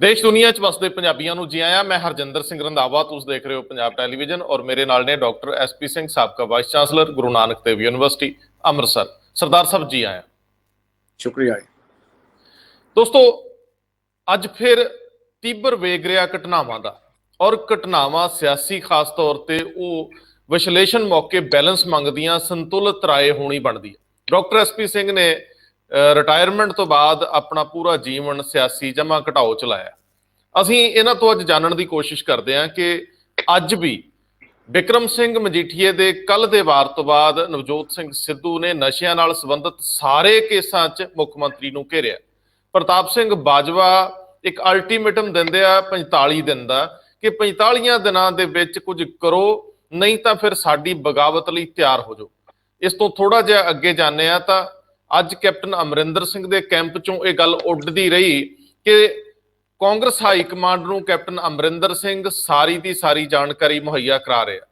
देश दुनिया च वसदे पंजाबियों नूं जी आया। मैं हरजिंदर सिंह रंधावा, तुसीं देख रहे हो पंजाब टैलीविजन और मेरे नाल ने डॉक्टर SP सिंह, साबका vice chancellor, Guru Nanak Dev university Amritsar. सरदार साहब जी आया। शुक्रिया दोस्तों, अज फिर तीबर वेग रहा घटनावां दा और घटनावां सियासी खास तौर पर विश्लेषण मौके बैलेंस मंगदियां संतुलित राय होनी बनती है। डॉक्टर SP सिंह ने रिटायरमेंट तो बाद अपना पूरा जीवन सियासी जमा घटाओ चलाया। ਅਸੀਂ ਇਹਨਾਂ ਤੋਂ ਅੱਜ ਜਾਣਨ ਦੀ ਕੋਸ਼ਿਸ਼ ਕਰਦੇ ਹਾਂ ਕਿ ਅੱਜ ਵੀ ਬਿਕਰਮ ਸਿੰਘ ਮਜੀਠੀਏ ਦੇ ਕੱਲ ਦੇ ਵਾਰ ਤੋਂ ਬਾਅਦ ਨਵਜੋਤ ਸਿੰਘ ਸਿੱਧੂ ਨੇ ਨਸ਼ਿਆਂ ਨਾਲ ਸੰਬੰਧਿਤ ਸਾਰੇ ਕੇਸਾਂ 'ਚ ਮੁੱਖ ਮੰਤਰੀ ਨੂੰ ਘੇਰਿਆ। ਪ੍ਰਤਾਪ ਸਿੰਘ ਬਾਜਵਾ ਇੱਕ ਅਲਟੀਮੇਟਮ ਦਿੰਦੇ ਆ 45 ਦਿਨ ਦਾ ਕਿ 45 ਦਿਨਾਂ ਦੇ ਵਿੱਚ ਕੁਝ ਕਰੋ, ਨਹੀਂ ਤਾਂ ਫਿਰ ਸਾਡੀ ਬਗਾਵਤ ਲਈ ਤਿਆਰ ਹੋ ਜਾਓ। ਇਸ ਤੋਂ ਥੋੜਾ ਜਿਹਾ ਅੱਗੇ ਜਾਂਦੇ ਆ ਤਾਂ ਅੱਜ ਕੈਪਟਨ ਅਮਰਿੰਦਰ ਸਿੰਘ ਦੇ ਕੈਂਪ 'ਚੋਂ ਇਹ ਗੱਲ ਉੱਡਦੀ ਰਹੀ ਕਿ ਕਾਂਗਰਸ ਹਾਈ ਕਮਾਂਡ ਨੂੰ ਕੈਪਟਨ ਅਮਰਿੰਦਰ ਸਿੰਘ ਸਾਰੀ ਦੀ ਸਾਰੀ ਜਾਣਕਾਰੀ ਮੁਹੱਈਆ ਕਰਾ ਰਿਹਾ।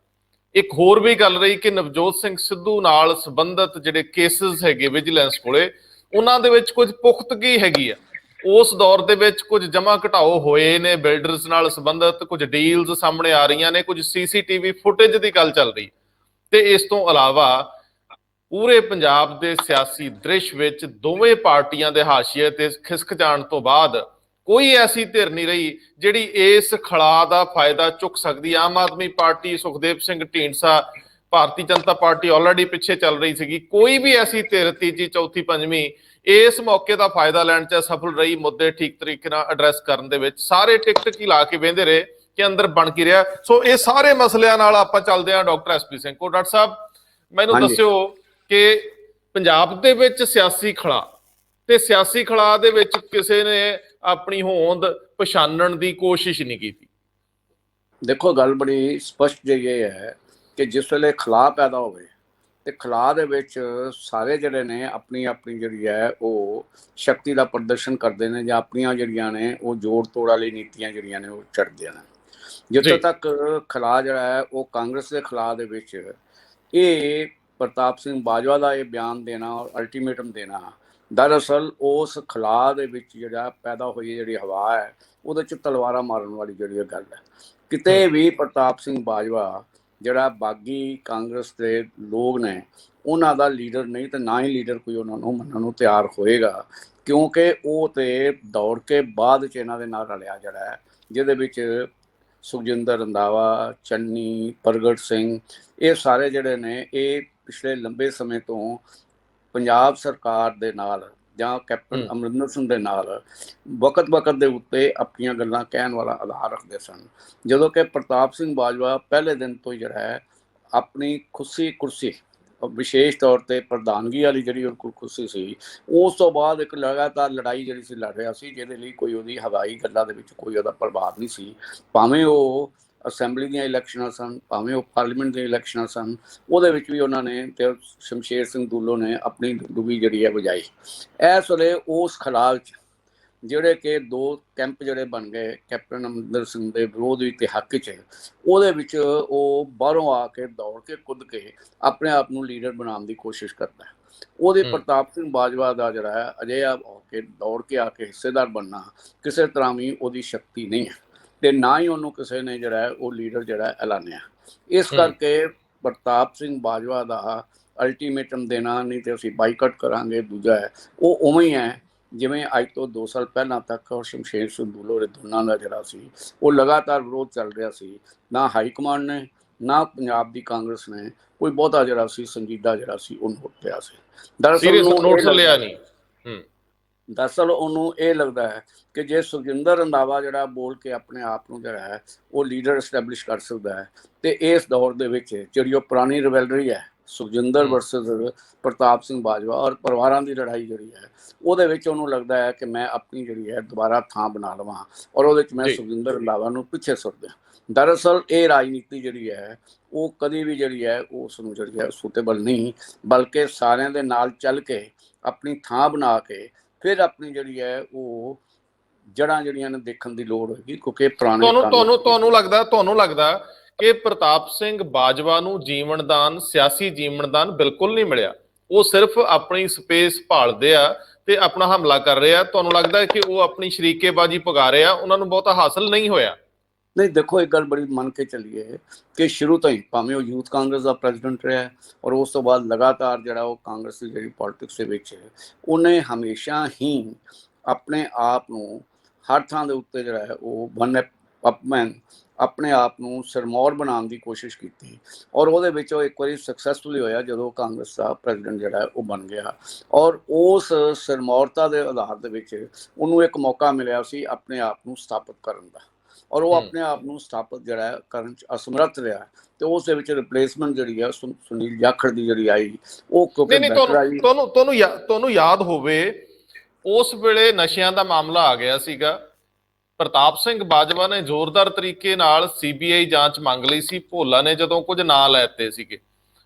ਇੱਕ ਹੋਰ ਵੀ ਗੱਲ ਰਹੀ ਕਿ ਨਵਜੋਤ ਸਿੰਘ ਸਿੱਧੂ ਨਾਲ ਸੰਬੰਧਿਤ ਜਿਹੜੇ ਕੇਸਿਸ ਹੈਗੇ ਵਿਜੀਲੈਂਸ ਕੋਲੇ, ਉਹਨਾਂ ਦੇ ਵਿੱਚ ਕੁਝ ਪੁਖਤਗੀ ਹੈਗੀ ਆ। ਉਸ ਦੌਰ ਦੇ ਵਿੱਚ ਕੁਝ ਜਮਾ ਘਟਾਓ ਹੋਏ ਨੇ, ਬਿਲਡਰਸ ਨਾਲ ਸੰਬੰਧਿਤ ਕੁਝ ਡੀਲਸ ਸਾਹਮਣੇ ਆ ਰਹੀਆਂ ਨੇ, ਕੁਝ CCTV ਫੁਟੇਜ ਦੀ ਗੱਲ ਚੱਲ ਰਹੀ। ਤੇ ਇਸ ਤੋਂ ਇਲਾਵਾ ਪੂਰੇ ਪੰਜਾਬ ਦੇ ਸਿਆਸੀ ਦ੍ਰਿਸ਼ ਵਿੱਚ ਦੋਵੇਂ ਪਾਰਟੀਆਂ ਦੇ ਹਾਸ਼ੀਏ ਤੇ ਖਿਸਕ ਜਾਣ ਤੋਂ ਬਾਅਦ ਕੋਈ ਐਸੀ ਧਿਰ ਨਹੀਂ ਰਹੀ ਜਿਹੜੀ ਇਸ ਖਲਾ ਦਾ ਫਾਇਦਾ ਚੁੱਕ ਸਕਦੀ। Aam Aadmi party, Sukhdev Singh Dhindsa, Bharatiya Janata party already ਪਿੱਛੇ ਚੱਲ ਰਹੀ ਸੀਗੀ। ਕੋਈ ਵੀ ਐਸੀ ਧਿਰ ਤੀਜੀ, ਚੌਥੀ, ਪੰਜਵੀਂ ਇਸ ਮੌਕੇ ਦਾ ਫਾਇਦਾ ਲੈਣ 'ਚ ਸਫਲ ਰਹੀ। ਮੁੱਦੇ ਠੀਕ ਤਰੀਕੇ ਨਾਲ ਐਡਰੈਸ ਕਰਨ ਦੇ ਵਿੱਚ ਸਾਰੇ ਟਿਕ ਹੀ ਲਾ ਕੇ ਵਹਿੰਦੇ ਰਹੇ ਕਿ ਅੰਦਰ ਬਣ ਕੀ ਰਿਹਾ। ਸੋ ਇਹ ਸਾਰੇ ਮਸਲਿਆਂ ਨਾਲ ਆਪਾਂ ਚੱਲਦੇ ਹਾਂ ਡਾਕਟਰ SP ਸਿੰਘ ਕੋਲ। ਡਾਕਟਰ ਸਾਹਿਬ, ਮੈਨੂੰ ਦੱਸਿਓ ਕਿ ਪੰਜਾਬ ਦੇ ਵਿੱਚ ਸਿਆਸੀ ਖਲਾ ਤੇ ਸਿਆਸੀ ਖਲਾ ਦੇ ਵਿੱਚ ਕਿਸੇ ਨੇ ਆਪਣੀ ਹੋਂਦ ਪਛਾਣਨ ਦੀ ਕੋਸ਼ਿਸ਼ ਨਹੀਂ ਕੀਤੀ। ਦੇਖੋ, ਗੱਲ ਬੜੀ ਸਪਸ਼ਟ ਜਿਹੀ ਹੈ ਕਿ ਜਿਸ ਵੇਲੇ ਖਲਾ ਪੈਦਾ ਹੋਵੇ ਤੇ ਖਲਾ ਦੇ ਵਿੱਚ ਸਾਰੇ ਜਿਹੜੇ ਨੇ ਆਪਣੀ ਆਪਣੀ ਜਿਹੜੀ ਹੈ ਉਹ ਸ਼ਕਤੀ ਦਾ ਪ੍ਰਦਰਸ਼ਨ ਕਰਦੇ ਨੇ ਜਾਂ ਆਪਣੀਆਂ ਜਿਹੜੀਆਂ ਨੇ ਉਹ ਜੋੜ ਤੋੜ ਵਾਲੀ ਨੀਤੀਆਂ ਜਿਹੜੀਆਂ ਨੇ ਉਹ ਚੜ੍ਹਦੀਆਂ ਨੇ। ਜਿੱਥੋਂ ਤੱਕ ਖਲਾ ਜਿਹੜਾ ਹੈ ਉਹ ਕਾਂਗਰਸ ਦੇ ਖਲਾ ਦੇ ਵਿੱਚ ਇਹ ਪ੍ਰਤਾਪ ਸਿੰਘ ਬਾਜਵਾ ਦਾ ਇਹ ਬਿਆਨ ਦੇਣਾ ਔਰ ਅਲਟੀਮੇਟਮ ਦੇਣਾ ਦਰਅਸਲ ਉਸ ਖਲਾ ਦੇ ਵਿੱਚ ਜਿਹੜਾ ਪੈਦਾ ਹੋਈ ਜਿਹੜੀ ਹਵਾ ਹੈ ਉਹਦੇ 'ਚ ਤਲਵਾਰਾਂ ਮਾਰਨ ਵਾਲੀ ਜਿਹੜੀ ਗੱਲ ਹੈ। ਕਿਤੇ ਵੀ ਪ੍ਰਤਾਪ ਸਿੰਘ ਬਾਜਵਾ ਜਿਹੜਾ ਬਾਗੀ ਕਾਂਗਰਸ ਦੇ ਲੋਕ ਨੇ ਉਹਨਾਂ ਦਾ ਲੀਡਰ ਨਹੀਂ ਤੇ ਨਾ ਹੀ ਲੀਡਰ ਕੋਈ ਉਹਨਾਂ ਨੂੰ ਮੰਨਣ ਨੂੰ ਤਿਆਰ ਹੋਏਗਾ, ਕਿਉਂਕਿ ਉਹ ਤੇ ਦੌੜ ਕੇ ਬਾਅਦ 'ਚ ਇਹਨਾਂ ਦੇ ਨਾਲ ਰਲਿਆ ਜਿਹੜਾ ਹੈ, ਜਿਹਦੇ ਵਿੱਚ ਸੁਖਜਿੰਦਰ ਰੰਧਾਵਾ, ਚੰਨੀ, ਪ੍ਰਗਟ ਸਿੰਘ, ਇਹ ਸਾਰੇ ਜਿਹੜੇ ਨੇ ਇਹ ਪਿਛਲੇ ਲੰਬੇ ਸਮੇਂ ਤੋਂ ਪੰਜਾਬ ਸਰਕਾਰ ਦੇ ਨਾਲ ਜਾਂ ਕੈਪਟਨ ਅਮਰਿੰਦਰ ਸਿੰਘ ਦੇ ਨਾਲ ਵਕਤ ਦੇ ਉੱਤੇ ਆਪਣੀਆਂ ਗੱਲਾਂ ਕਹਿਣ ਵਾਲਾ ਆਧਾਰ ਰੱਖਦੇ ਸਨ। ਜਦੋਂ ਕਿ ਪ੍ਰਤਾਪ ਸਿੰਘ ਬਾਜਵਾ ਪਹਿਲੇ ਦਿਨ ਤੋਂ ਜਿਹੜਾ ਹੈ ਆਪਣੀ ਕੁਰਸੀ ਵਿਸ਼ੇਸ਼ ਤੌਰ ਤੇ ਪ੍ਰਧਾਨਗੀ ਵਾਲੀ ਜਿਹੜੀ ਉਹ ਕੁਰਸੀ ਸੀ, ਉਸ ਤੋਂ ਬਾਅਦ ਇੱਕ ਲਗਾਤਾਰ ਲੜਾਈ ਜਿਹੜੀ ਸੀ ਲੜ ਰਿਹਾ ਸੀ, ਜਿਹਦੇ ਲਈ ਕੋਈ ਉਹਦੀ ਹਵਾਈ ਗੱਲਾਂ ਦੇ ਵਿੱਚ ਕੋਈ ਉਹਦਾ ਪ੍ਰਭਾਵ ਨਹੀਂ ਸੀ। ਭਾਵੇਂ ਉਹ ਅਸੈਂਬਲੀ ਦੀਆਂ ਇਲੈਕਸ਼ਨਾਂ ਸਨ, ਭਾਵੇਂ ਉਹ ਪਾਰਲੀਮੈਂਟ ਦੀਆਂ ਇਲੈਕਸ਼ਨਾਂ ਸਨ, ਉਹਦੇ ਵਿੱਚ ਵੀ ਉਹਨਾਂ ਨੇ ਤੇ ਸ਼ਮਸ਼ੇਰ ਸਿੰਘ ਦੂਲੋ ਨੇ ਆਪਣੀ ਡੁੱਬੀ ਜਿਹੜੀ ਹੈ ਵਜਾਈ। ਇਸ ਵੇਲੇ ਉਸ ਖਿਲਾਫ ਜਿਹੜੇ ਕਿ ਦੋ ਕੈਂਪ ਜਿਹੜੇ ਬਣ ਗਏ ਕੈਪਟਨ ਅਮਰਿੰਦਰ ਸਿੰਘ ਦੇ ਵਿਰੋਧ ਵਿੱਚ ਤੇ ਹੱਕ 'ਚ, ਉਹਦੇ ਵਿੱਚ ਉਹ ਬਾਹਰੋਂ ਆ ਕੇ ਦੌੜ ਕੇ ਕੁੱਦ ਕੇ ਆਪਣੇ ਆਪ ਨੂੰ ਲੀਡਰ ਬਣਾਉਣ ਦੀ ਕੋਸ਼ਿਸ਼ ਕਰਦਾ ਹੈ। ਉਹਦੇ ਪ੍ਰਤਾਪ ਸਿੰਘ ਬਾਜਵਾ ਦਾ ਜਿਹੜਾ ਹੈ ਅਜਿਹਾ ਹੋ ਕੇ ਦੌੜ ਕੇ ਆ ਕੇ ਹਿੱਸੇਦਾਰ ਬਣਨਾ ਕਿਸੇ ਤਰ੍ਹਾਂ ਵੀ ਉਹਦੀ ਸ਼ਕਤੀ ਨਹੀਂ ਹੈ ਤੇ ਨਾ ਹੀ ਉਹਨੂੰ ਕਿਸੇ ਨੇ ਜਿਹੜਾ ਉਹ ਲੀਡਰ ਜਿਹੜਾ ਐਲਾਨਿਆ। ਇਸ ਕਰਕੇ ਪ੍ਰਤਾਪ ਸਿੰਘ ਬਾਜਵਾ ਦਾ ਅਲਟੀਮੇਟਮ ਦੇਣਾ ਨਹੀਂ ਤੇ ਅਸੀਂ ਬਾਈਕਾਟ ਕਰਾਂਗੇ ਦੂਜਾ ਹੈ ਉਹ ਉਵੇਂ ਹੀ ਹੈ ਜਿਵੇਂ ਅੱਜ ਤੋਂ 2 ਸਾਲ ਪਹਿਲਾਂ ਤੱਕ ਸ਼ਮਸ਼ੇਰ ਸਿੰਘ ਦੂਲੋ ਦੇ ਦੋਨਾਂ ਦਾ ਜਿਹੜਾ ਸੀ ਉਹ ਲਗਾਤਾਰ ਵਿਰੋਧ ਚੱਲ ਰਿਹਾ ਸੀ। ਨਾ ਹਾਈ ਕਮਾਂਡ ਨੇ ਨਾ ਪੰਜਾਬ ਦੀ ਕਾਂਗਰਸ ਨੇ ਕੋਈ ਬਹੁਤਾ ਜਿਹੜਾ ਸੀ ਸੰਜੀਦਾ ਜਿਹੜਾ ਸੀ ਉਹ ਨੋਟ ਲਿਆ ਸੀ। ਦਰਅਸਲ ਉਹਨੂੰ ਇਹ ਲੱਗਦਾ ਹੈ ਕਿ ਜੇ ਸੁਖਜਿੰਦਰ ਰੰਧਾਵਾ ਜਿਹੜਾ ਬੋਲ ਕੇ ਆਪਣੇ ਆਪ ਨੂੰ ਜਿਹੜਾ ਹੈ ਉਹ ਲੀਡਰ ਐਸਟੈਬਲਿਸ਼ ਕਰ ਸਕਦਾ ਹੈ ਤੇ ਇਸ ਦੌਰ ਦੇ ਵਿੱਚ ਜਿਹੜੀ ਉਹ ਪੁਰਾਣੀ ਰਿਵੈਲਰੀ ਹੈ ਸੁਖਜਿੰਦਰ ਵਰਸਸ ਪ੍ਰਤਾਪ ਸਿੰਘ ਬਾਜਵਾ ਔਰ ਪਰਿਵਾਰਾਂ ਦੀ ਲੜਾਈ ਜਿਹੜੀ ਹੈ ਉਹਦੇ ਵਿੱਚ ਉਹਨੂੰ ਲੱਗਦਾ ਹੈ ਕਿ ਮੈਂ ਆਪਣੀ ਜਿਹੜੀ ਹੈ ਦੁਬਾਰਾ ਥਾਂ ਬਣਾ ਲਵਾਂ ਔਰ ਉਹਦੇ 'ਚ ਮੈਂ ਸੁਖਜਿੰਦਰ ਰੰਧਾਵਾ ਨੂੰ ਪਿੱਛੇ ਸੁੱਟ ਦਿਆਂ। ਦਰਅਸਲ ਇਹ ਰਾਜਨੀਤੀ ਜਿਹੜੀ ਹੈ ਉਹ ਕਦੀ ਵੀ ਜਿਹੜੀ ਹੈ ਉਸ ਨੂੰ ਜਿਹੜੀ ਹੈ ਸੂਟੇਬਲ ਨਹੀਂ, ਬਲਕਿ ਸਾਰਿਆਂ ਦੇ ਨਾਲ ਚੱਲ ਕੇ ਆਪਣੀ ਥਾਂ ਬਣਾ ਕੇ ਫਿਰ ਆਪਣੀ ਜਿਹੜੀ ਹੈ ਉਹ ਜੜ੍ਹਾਂ ਜਿਹੜੀਆਂ ਨੇ ਦੇਖਣ ਦੀ ਲੋੜ ਹੋਏਗੀ। ਕਿਉਂਕਿ ਪੁਰਾਣੇ ਤੁਹਾਨੂੰ ਲੱਗਦਾ ਕਿ ਪ੍ਰਤਾਪ ਸਿੰਘ ਬਾਜਵਾ ਨੂੰ ਜੀਵਨਦਾਨ, ਸਿਆਸੀ ਜੀਵਨਦਾਨ ਬਿਲਕੁਲ ਨਹੀਂ ਮਿਲਿਆ। ਉਹ ਸਿਰਫ ਆਪਣੀ ਸਪੇਸ ਭਾਲਦੇ ਆ ਤੇ ਆਪਣਾ ਹਮਲਾ ਕਰ ਰਹੇ ਆ, ਤੁਹਾਨੂੰ ਲੱਗਦਾ ਹੈ ਕਿ ਉਹ ਆਪਣੀ ਸ਼ਰੀਕੇਬਾਜ਼ੀ ਪਗਾ ਰਹੇ ਆ, ਉਹਨਾਂ ਨੂੰ ਬਹੁਤਾ ਹਾਸਲ ਨਹੀਂ ਹੋਇਆ? ਨਹੀਂ, ਦੇਖੋ ਇੱਕ ਗੱਲ ਬੜੀ ਮੰਨ ਕੇ ਚੱਲੀਏ ਕਿ ਸ਼ੁਰੂ ਤੋਂ ਹੀ ਭਾਵੇਂ ਉਹ ਯੂਥ ਕਾਂਗਰਸ ਦਾ ਪ੍ਰੈਜ਼ੀਡੈਂਟ ਰਿਹਾ ਔਰ ਉਸ ਤੋਂ ਬਾਅਦ ਲਗਾਤਾਰ ਜਿਹੜਾ ਉਹ ਕਾਂਗਰਸ ਦੀ ਜਿਹੜੀ ਪੋਲਿਟਿਕਸ ਦੇ ਵਿੱਚ ਉਹਨੇ ਹਮੇਸ਼ਾ ਹੀ ਆਪਣੇ ਆਪ ਨੂੰ ਹਰ ਥਾਂ ਦੇ ਉੱਤੇ ਜਿਹੜਾ ਹੈ ਉਹ ਵਨ ਅਪਮੈਨ ਆਪਣੇ ਆਪ ਨੂੰ ਸਿਰਮੌਰ ਬਣਾਉਣ ਦੀ ਕੋਸ਼ਿਸ਼ ਕੀਤੀ ਔਰ ਉਹਦੇ ਵਿੱਚ ਉਹ ਇੱਕ ਵਾਰੀ ਸਕਸੈਸਫੁਲੀ ਹੋਇਆ ਜਦੋਂ ਕਾਂਗਰਸ ਦਾ ਪ੍ਰੈਜ਼ੀਡੈਂਟ ਜਿਹੜਾ ਉਹ ਬਣ ਗਿਆ ਔਰ ਉਸ ਸਿਰਮੌਰਤਾ ਦੇ ਆਧਾਰ ਦੇ ਵਿੱਚ ਉਹਨੂੰ ਇੱਕ ਮੌਕਾ ਮਿਲਿਆ ਸੀ ਆਪਣੇ ਆਪ ਨੂੰ ਸਥਾਪਿਤ ਕਰਨ ਦਾ ਔਰ ਉਹ ਆਪਣੇ ਆਪ ਨੂੰ ਸਥਾਪਿਤ ਜਿਹੜਾ ਕਰਨ 'ਚ ਅਸਮਰੱਥ ਰਿਹਾ ਤੇ ਉਸ ਦੇ ਵਿੱਚ ਰਿਪਲੇਸਮੈਂਟ ਜਿਹੜੀ ਹੈ ਸੁਨੀਲ ਜਾਖੜ ਦੀ ਜਿਹੜੀ ਆਈ ਉਹ ਕਿਉਂਕਿ ਤੁਹਾਨੂੰ ਯਾਦ ਹੋਵੇ ਉਸ ਵੇਲੇ ਨਸ਼ਿਆਂ ਦਾ ਮਾਮਲਾ ਆ ਗਿਆ ਸੀਗਾ, ਪ੍ਰਤਾਪ ਸਿੰਘ ਬਾਜਵਾ ਨੇ ਜ਼ੋਰਦਾਰ ਤਰੀਕੇ ਨਾਲ ਸੀਬੀਆਈ ਜਾਂਚ ਮੰਗ ਲਈ ਸੀ, ਭੋਲਾ ਨੇ ਜਦੋਂ ਕੁਝ ਨਾਂ ਲੈਤੇ ਸੀਗੇ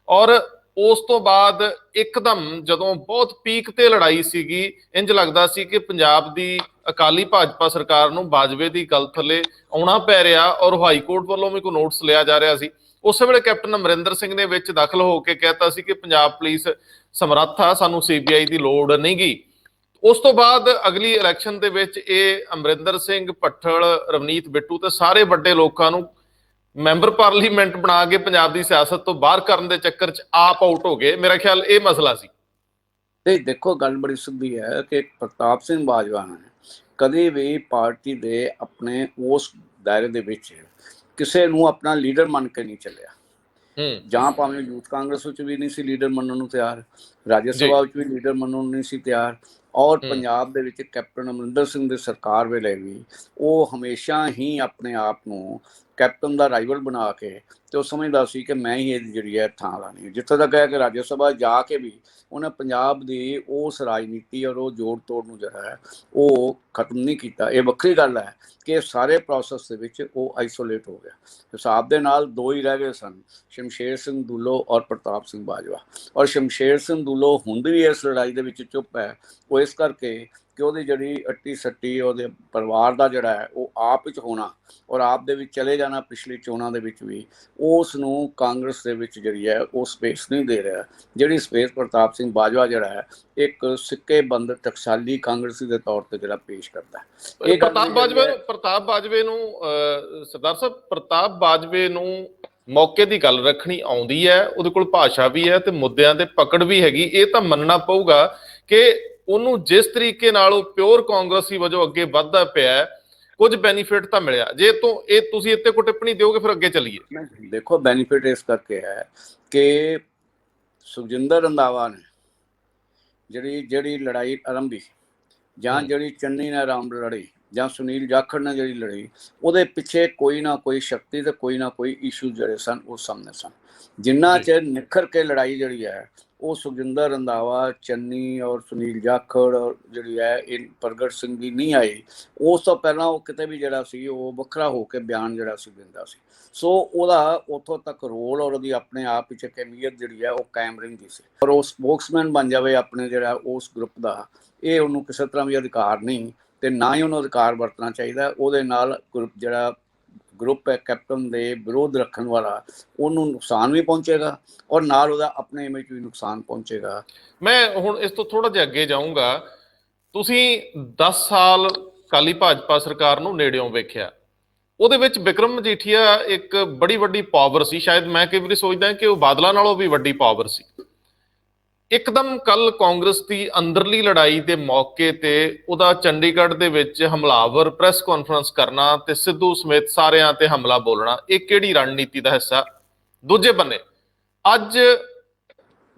ਔਰ ਉਸ ਤੋਂ ਬਾਅਦ ਇੱਕਦਮ ਜਦੋਂ ਬਹੁਤ ਪੀਕ ਤੇ ਲੜਾਈ ਸੀਗੀ, ਇੰਜ ਲੱਗਦਾ ਸੀ ਕਿ ਪੰਜਾਬ ਦੀ ਅਕਾਲੀ ਭਾਜਪਾ ਸਰਕਾਰ ਨੂੰ ਬਾਜਵੇ ਦੀ ਗੱਲ ਥੱਲੇ ਆਉਣਾ ਪੈ ਰਿਹਾ ਔਰ ਹਾਈ ਕੋਰਟ ਵੱਲੋਂ ਵੀ ਕੋਈ ਨੋਟਿਸ ਲਿਆ ਜਾ ਰਿਹਾ ਸੀ। ਉਸੇ ਵੇਲੇ ਕੈਪਟਨ ਅਮਰਿੰਦਰ ਸਿੰਘ ਨੇ ਵਿੱਚ ਦਾਖਲ ਹੋ ਕੇ ਕਹਿਤਾ ਸੀ ਕਿ ਪੰਜਾਬ ਪੁਲਿਸ ਸਮਰੱਥ ਆ, ਸਾਨੂੰ ਸੀਬੀਆਈ ਦੀ ਲੋੜ ਨਹੀਂ ਗੀ। ਉਸ ਤੋਂ ਬਾਅਦ ਅਗਲੀ ਇਲੈਕਸ਼ਨ ਦੇ ਵਿੱਚ ਇਹ ਅਮਰਿੰਦਰ ਸਿੰਘ, ਭੱਠਲ, ਰਵਨੀਤ ਬਿੱਟੂ ਤੇ ਸਾਰੇ ਵੱਡੇ ਲੋਕਾਂ ਨੂੰ ਮੈਂਬਰ ਪਾਰਲੀਮੈਂਟ ਬਣਾ ਕੇ ਪੰਜਾਬ ਦੀ ਸਿਆਸਤ ਤੋਂ ਬਾਹਰ ਕਰਨ ਦੇ ਚੱਕਰ 'ਚ ਆਪ ਆਊਟ ਹੋ ਗਏ। ਮੇਰਾ ਖਿਆਲ ਇਹ ਮਸਲਾ ਸੀ। ਤੇ ਦੇਖੋ ਗੱਲ ਬੜੀ ਸਿੱਧੀ ਹੈ ਕਿ ਪ੍ਰਤਾਪ ਸਿੰਘ ਬਾਜਵਾ ਨੇ ਕਦੇ ਵੀ ਪਾਰਟੀ ਦੇ ਆਪਣੇ ਉਸ ਦਾਇਰੇ ਦੇ ਵਿੱਚ ਕਿਸੇ ਨੂੰ ਆਪਣਾ ਲੀਡਰ ਮੰਨ ਕੇ ਨਹੀਂ ਚੱਲਿਆ। ਜਾਂ ਭਾਵੇਂ ਯੂਥ ਕਾਂਗਰਸ ਵਿੱਚ ਵੀ ਨਹੀਂ ਸੀ ਲੀਡਰ ਮੰਨਣ ਨੂੰ ਤਿਆਰ, ਰਾਜ ਸਭਾ ਵਿੱਚ ਵੀ ਲੀਡਰ ਮੰਨਣ ਨੂੰ ਨਹੀਂ ਸੀ ਤਿਆਰ ਔਰ ਪੰਜਾਬ ਦੇ ਵਿੱਚ ਕੈਪਟਨ ਅਮਰਿੰਦਰ ਸਿੰਘ ਦੀ ਸਰਕਾਰ ਵੇਲੇ ਵੀ ਉਹ ਹਮੇਸ਼ਾ ਹੀ ਆਪਣੇ ਆਪ ਨੂੰ ਕੈਪਟਨ ਦਾ ਰਾਈਵਲ ਬਣਾ ਕੇ ਤੇ ਉਹ ਸਮਝਦਾ ਸੀ ਕਿ ਮੈਂ ਹੀ ਇਹਦੀ ਜਿਹੜੀ ਹੈ ਥਾਂ ਲਾਣੀ। ਜਿੱਥੇ ਤੱਕ ਹੈ ਕਿ ਰਾਜ ਸਭਾ ਜਾ ਕੇ ਵੀ ਉਹਨੇ ਪੰਜਾਬ ਦੀ ਉਸ ਰਾਜਨੀਤੀ ਔਰ ਉਹ ਜੋੜ ਤੋੜ ਨੂੰ ਜਿਹੜਾ ਹੈ ਉਹ ਖਤਮ ਨਹੀਂ ਕੀਤਾ। ਇਹ ਵੱਖਰੀ ਗੱਲ ਹੈ ਕਿ ਸਾਰੇ ਪ੍ਰੋਸੈਸ ਦੇ ਵਿੱਚ ਉਹ ਆਈਸੋਲੇਟ ਹੋ ਗਿਆ। ਹਿਸਾਬ ਦੇ ਨਾਲ ਦੋ ਹੀ ਰਹਿ ਗਏ ਸਨ, ਸ਼ਮਸ਼ੇਰ ਸਿੰਘ ਦੁੱਲੋ ਔਰ ਪ੍ਰਤਾਪ ਸਿੰਘ ਬਾਜਵਾ। ਔਰ ਸ਼ਮਸ਼ੇਰ ਸਿੰਘ ਦੁੱਲੋ ਹੁਣ ਵੀ ਇਸ ਲੜਾਈ ਦੇ ਵਿੱਚ ਚੁੱਪ ਹੈ। ਉਹ ਇਸ ਕਰਕੇ ਕਿ ਉਹਦੀ ਜਿਹੜੀ ਅੱਟੀ ਸੱਟੀ ਉਹਦੇ ਪਰਿਵਾਰ ਦਾ ਜਿਹੜਾ ਹੈ ਉਹ ਆਪ ਵਿੱਚ ਹੋਣਾ ਔਰ ਆਪ ਦੇ ਵਿੱਚ ਚਲੇ ਜਾਣਾ ਪਿਛਲੀ ਚੋਣਾਂ ਦੇ ਵਿੱਚ ਵੀ ਉਸ ਨੂੰ ਕਾਂਗਰਸ ਦੇ ਵਿੱਚ ਜਿਹੜੀ ਹੈ ਉਹ ਸਪੇਸ ਨਹੀਂ ਦੇ ਰਿਹਾ, ਜਿਹੜੀ ਸਪੇਸ ਪ੍ਰਤਾਪ ਸਿੰਘ ਬਾਜਵਾ ਜਿਹੜਾ ਹੈ ਇੱਕ ਸਿੱਕੇ ਬੰਦ ਟਕਸਾਲੀ ਕਾਂਗਰਸੀ ਦੇ ਤੌਰ ਤੇ ਜਿਹੜਾ ਪੇਸ਼ ਕਰਦਾ ਹੈ। ਇਹ ਪ੍ਰਤਾਪ ਬਾਜਵੇ ਨੂੰ ਸਰਦਾਰ ਸਾਹਿਬ, ਪ੍ਰਤਾਪ ਬਾਜਵੇ ਨੂੰ ਮੌਕੇ ਦੀ ਗੱਲ ਰੱਖਣੀ ਆਉਂਦੀ ਹੈ, ਉਹਦੇ ਕੋਲ ਭਾਸ਼ਾ ਵੀ ਹੈ ਤੇ ਮੁੱਦਿਆਂ ਤੇ ਪਕੜ ਵੀ ਹੈਗੀ। ਇਹ ਤਾਂ ਮੰਨਣਾ ਪਊਗਾ ਕਿ ਉਹਨੂੰ ਜਿਸ ਤਰੀਕੇ ਨਾਲ ਉਹ ਪਿਓਰ ਕਾਂਗਰਸੀ ਵਜੋਂ ਅੱਗੇ ਵੱਧਦਾ ਪਿਆ ਕੁਝ ਬੈਨੀਫਿਟ ਤਾਂ ਮਿਲਿਆ। ਜੇ ਤੁਸੀਂ ਇੱਥੇ ਕੋਈ ਟਿੱਪਣੀ ਦਿਓਗੇ ਫਿਰ ਅੱਗੇ ਚੱਲੀਏ। ਦੇਖੋ ਬੈਨੀਫਿਟ ਇਸ ਕਰਕੇ ਹੈ ਕਿ ਸੁਖਜਿੰਦਰ ਰੰਧਾਵਾ ਨੇ ਜਿਹੜੀ ਲੜਾਈ ਆਰੰਭੀ ਜਾਂ ਜਿਹੜੀ ਚੰਨੀ ਨੇ ਰਾਮ ਲੜੀ ਜਾਂ ਸੁਨੀਲ ਜਾਖੜ ਨੇ ਜਿਹੜੀ ਲੜੀ ਉਹਦੇ ਪਿੱਛੇ ਕੋਈ ਨਾ ਕੋਈ ਸ਼ਕਤੀ ਤੇ ਕੋਈ ਨਾ ਕੋਈ ਇਸ਼ੂ ਜਿਹੜੇ ਸਨ ਉਹ ਸਾਹਮਣੇ ਸਨ। ਜਿੰਨਾ ਚਿਰ ਨਿਖਰ ਕੇ ਲੜਾਈ ਜਿਹੜੀ ਹੈ ਉਹ ਸੁਖਜਿੰਦਰ ਰੰਧਾਵਾ, ਚੰਨੀ ਔਰ ਸੁਨੀਲ ਜਾਖੜ ਔਰ ਜਿਹੜੀ ਹੈ ਇਹ ਪ੍ਰਗਟ ਸਿੰਘ ਦੀ ਨਹੀਂ ਆਈ, ਉਸ ਤੋਂ ਪਹਿਲਾਂ ਉਹ ਕਿਤੇ ਵੀ ਜਿਹੜਾ ਸੀ ਉਹ ਵੱਖਰਾ ਹੋ ਕੇ ਬਿਆਨ ਜਿਹੜਾ ਸੀ ਦਿੰਦਾ ਸੀ। ਸੋ ਉਹਦਾ ਉੱਥੋਂ ਤੱਕ ਰੋਲ ਔਰ ਉਹਦੀ ਆਪਣੇ ਆਪ ਵਿੱਚ ਅਹਿਮੀਅਤ ਜਿਹੜੀ ਹੈ ਉਹ ਕਾਇਮ ਰਹਿੰਦੀ ਸੀ। ਔਰ ਉਹ ਸਪੋਕਸਮੈਨ ਬਣ ਜਾਵੇ ਆਪਣੇ ਜਿਹੜਾ ਉਸ ਗਰੁੱਪ ਦਾ, ਇਹ ਉਹਨੂੰ ਕਿਸੇ ਤਰ੍ਹਾਂ ਵੀ ਅਧਿਕਾਰ ਨਹੀਂ ਤੇ ਨਾ ਹੀ ਉਹਨੂੰ ਅਧਿਕਾਰ ਵਰਤਣਾ ਚਾਹੀਦਾ। ਉਹਦੇ ਨਾਲ ਗਰੁੱਪ ਹੈ ਕੈਪਟਨ ਦੇ ਵਿਰੋਧ ਰੱਖਣ ਵਾਲਾ, ਉਹਨੂੰ ਨੁਕਸਾਨ ਵੀ ਪਹੁੰਚੇਗਾ ਔਰ ਨਾਲ ਉਹਦਾ ਆਪਣੇ ਇਮੇਜ ਵੀ ਨੁਕਸਾਨ ਪਹੁੰਚੇਗਾ। ਮੈਂ ਹੁਣ ਇਸ ਤੋਂ ਥੋੜਾ ਜਿਹਾ ਅੱਗੇ ਜਾਊਂਗਾ। ਤੁਸੀਂ 10 ਸਾਲ ਅਕਾਲੀ ਭਾਜਪਾ ਸਰਕਾਰ ਨੂੰ ਨੇੜਿਓਂ ਵੇਖਿਆ, ਉਹਦੇ ਵਿੱਚ ਬਿਕਰਮ ਮਜੀਠੀਆ ਇੱਕ ਬੜੀ ਵੱਡੀ ਪਾਵਰ ਸੀ। ਸ਼ਾਇਦ ਮੈਂ ਕਈ ਵਾਰੀ ਸੋਚਦਾ ਕਿ ਉਹ ਬਾਦਲਾਂ ਨਾਲੋਂ ਵੀ ਵੱਡੀ ਪਾਵਰ ਸੀ। ਇੱਕਦਮ ਕੱਲ ਕਾਂਗਰਸ ਦੀ ਅੰਦਰਲੀ ਲੜਾਈ ਦੇ ਮੌਕੇ ਤੇ ਉਹਦਾ ਚੰਡੀਗੜ੍ਹ ਦੇ ਵਿੱਚ ਹਮਲਾਵਰ ਪ੍ਰੈਸ ਕਾਨਫਰੰਸ ਕਰਨਾ ਤੇ ਸਿੱਧੂ ਸਮੇਤ ਸਾਰਿਆਂ ਤੇ ਹਮਲਾ ਬੋਲਣਾ, ਇਹ ਕਿਹੜੀ ਰਣਨੀਤੀ ਦਾ ਹਿੱਸਾ? ਦੂਜੇ ਬੰਨੇ ਅੱਜ